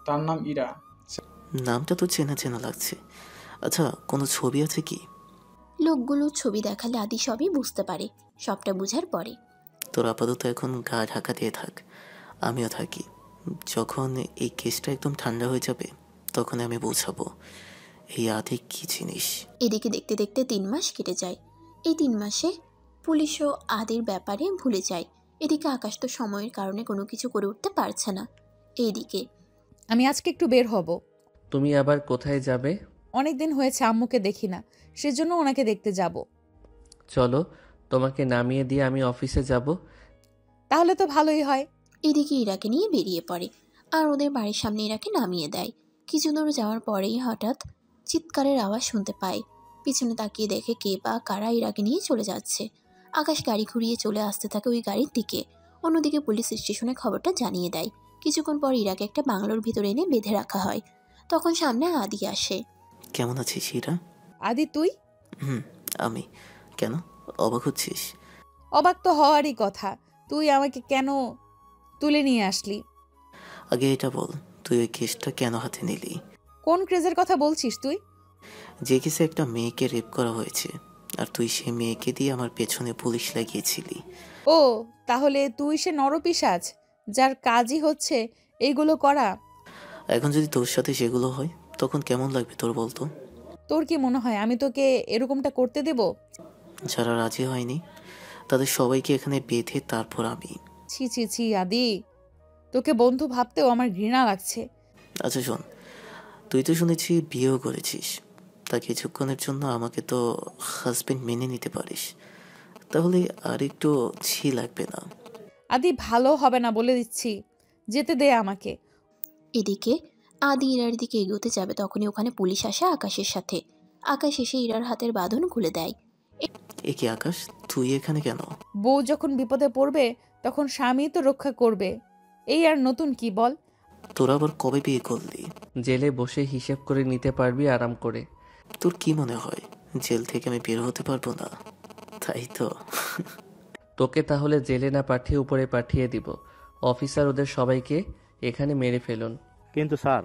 তার নাম ইরা। নামটা তো চেনা চেনা লাগছে। আচ্ছা, কোনো ছবি আছে কি? লোকগুলো ছবি দেখালে আদি সবই বুঝতে পারে। সবটা বুঝার পরে তোর আপাতত এখন গা ঢাকা দিয়ে থাক, আমিও থাকি। যখন এই কেসটা একদম ঠান্ডা হয়ে যাবে তখন আমি বোঝাবো এই আদি কি জিনিস। এদিকে দেখতে দেখতে 3 মাস কেটে যায়। এই 3 মাসে পুলিশও আদির ব্যাপারে ভুলে যায়। এদিকে আকাশ তো সময়ের কারণে কোনো কিছু করে উঠতে পারছে না। এইদিকে আমি আজকে একটু বের হব। তুমি আবার কোথায় যাবে? অনেক দিন হয়েছে আম্মুকে দেখি না, সেজন্য ওনাকে দেখতে যাব। চলো, তোমাকে নামিয়ে দিয়ে আমি অফিসে যাব। তাহলে তো ভালোই হয়। এদিকে ইরাকে নিয়ে বেরিয়ে পড়ে আর ওদের বাড়ির সামনে ইরাকে নামিয়ে দেয়। কিছু দূর যাওয়ার পরেই হঠাৎ চিৎকারের আওয়াজ শুনতে পায়। পিছনে তাকিয়ে দেখে কে বা কারা ইরাকে নিয়ে চলে যাচ্ছে। আকাশ গাড়ি ঘুরিয়ে চলে আসতে থাকে ওই গাড়ির দিকে। অন্যদিকে পুলিশ স্টেশনে খবরটা জানিয়ে দেয়। কিছুক্ষণ পর ইরাকে একটা বাংলোর ভিতরে এনে বেঁধে রাখা হয়। তখন সামনে আদি আসে। কেমন আছিস ইরা? আদি তুই? আমি। কেন অবাক হচ্ছিস? অবাক তো হওয়ারই কথা, তুই আমাকে কেন তুলে নিয়ে আসলি? আগে এটা বল, তুই ওই কেসটা কেন হাতে নিলি? কোন ক্রেজের কথা বলছিস তুই? যে কেসে একটা মেয়েকে রেপ করা হয়েছে, আর তুই সেই মেয়েকে দিয়ে আমার পেছনে পুলিশ লাগিয়েছিলি। ও, তাহলে তুই সে নরপিশাচ যার কাজই হচ্ছে এইগুলো করা। এখন যদি তোর সাথে সেগুলো হয় তখন কেমন লাগবে তোর বলতো? তোর কি মনে হয় আমি তোকে এরকমটা করতে দেব? যারা রাজি হয়নি তাদের সবাইকে এখানে বেঁধে তারপর আমি। ছি ছি ছি আদি, তোকে বন্ধু ভাবতেও আমার ঘৃণা লাগছে। আচ্ছা শোন, তুই তো শুনেছি বিয়েও করেছিস, তা কিছুক্ষণের জন্য আমাকে তো হাজবেন্ড মেনে নিতে পারিস, তাহলে আর একটু ছি লাগবে না? আদি ভালো হবে না বলে দিচ্ছি, যেতে দে আমাকে। এদিকে আদি ইরার দিকে এগোতে যাবে তখনই ওখানে পুলিশ আসে আকাশের সাথে। আকাশ এসে ইরার হাতের বাঁধন খুলে দেয়। এ কি আকাশ, তুই এখানে কেন? বউ যখন বিপদে পড়বে তখন স্বামী তো রক্ষা করবে, এই আর নতুন কি বল? তোরা আবার কবে বিয়ে করলি? জেলে বসে হিসেব করে নিতে পারবি আরাম করে। তোর কি মনে হয় জেল থেকে আমি বের হতে পারবো না, তাই তো? তোকে তাহলে জেলে না পাঠিয়ে উপরে পাঠিয়ে দিব। অফিসার ওদের সবাইকে এখানে মেরে ফেলুন। কিন্তু স্যার,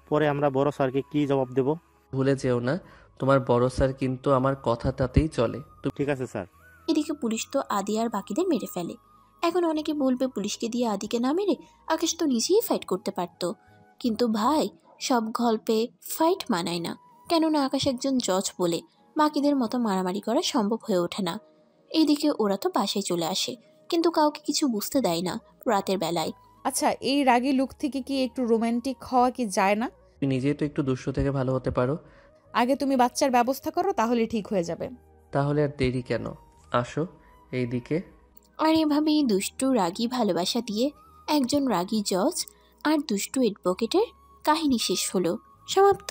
পরে আমরা বড় স্যারকে কি জবাব দেব? ভুলে যেও না, তোমার বড় স্যার কিন্তু আমার কথাটাতেই চলে। ঠিক আছে স্যার। এদিকে পুলিশ তো আদি আর বাকিদের মেরে ফেলে। এখন অনেকে বলবে পুলিশকে দিয়ে আদিকে না মেরে আকাশ তো নিজেই ফাইট করতে পারত। কিন্তু ভাই, সব গল্পে ফাইট মানায় না, কেননা আকাশ একজন জজ বলে বাকিদের মতো মারামারি করা সম্ভব হয়ে ওঠে না। এইদিকে ওরা তো বাসায় চলে আসে, কিন্তু কাউকে কিছু বুঝতে দেয় না রাতের বেলায়। আচ্ছা, এই রাগী লুক থেকে কি একটু রোমান্টিক হওয়া কি যায় না? তুমি নিজেই তো একটু দুষ্ট থেকে ভালো হতে পারো। আগে তুমি বাচ্চার ব্যবস্থা করো, তাহলে ঠিক হয়ে যাবে। তাহলে আর দেরি কেন, আসো এইদিকে। আর এভাবেই দুষ্টু রাগী ভালোবাসা দিয়ে একজন রাগী জজ আর দুষ্টু অ্যাডভোকেটের কাহিনী শেষ হলো। সমাপ্ত।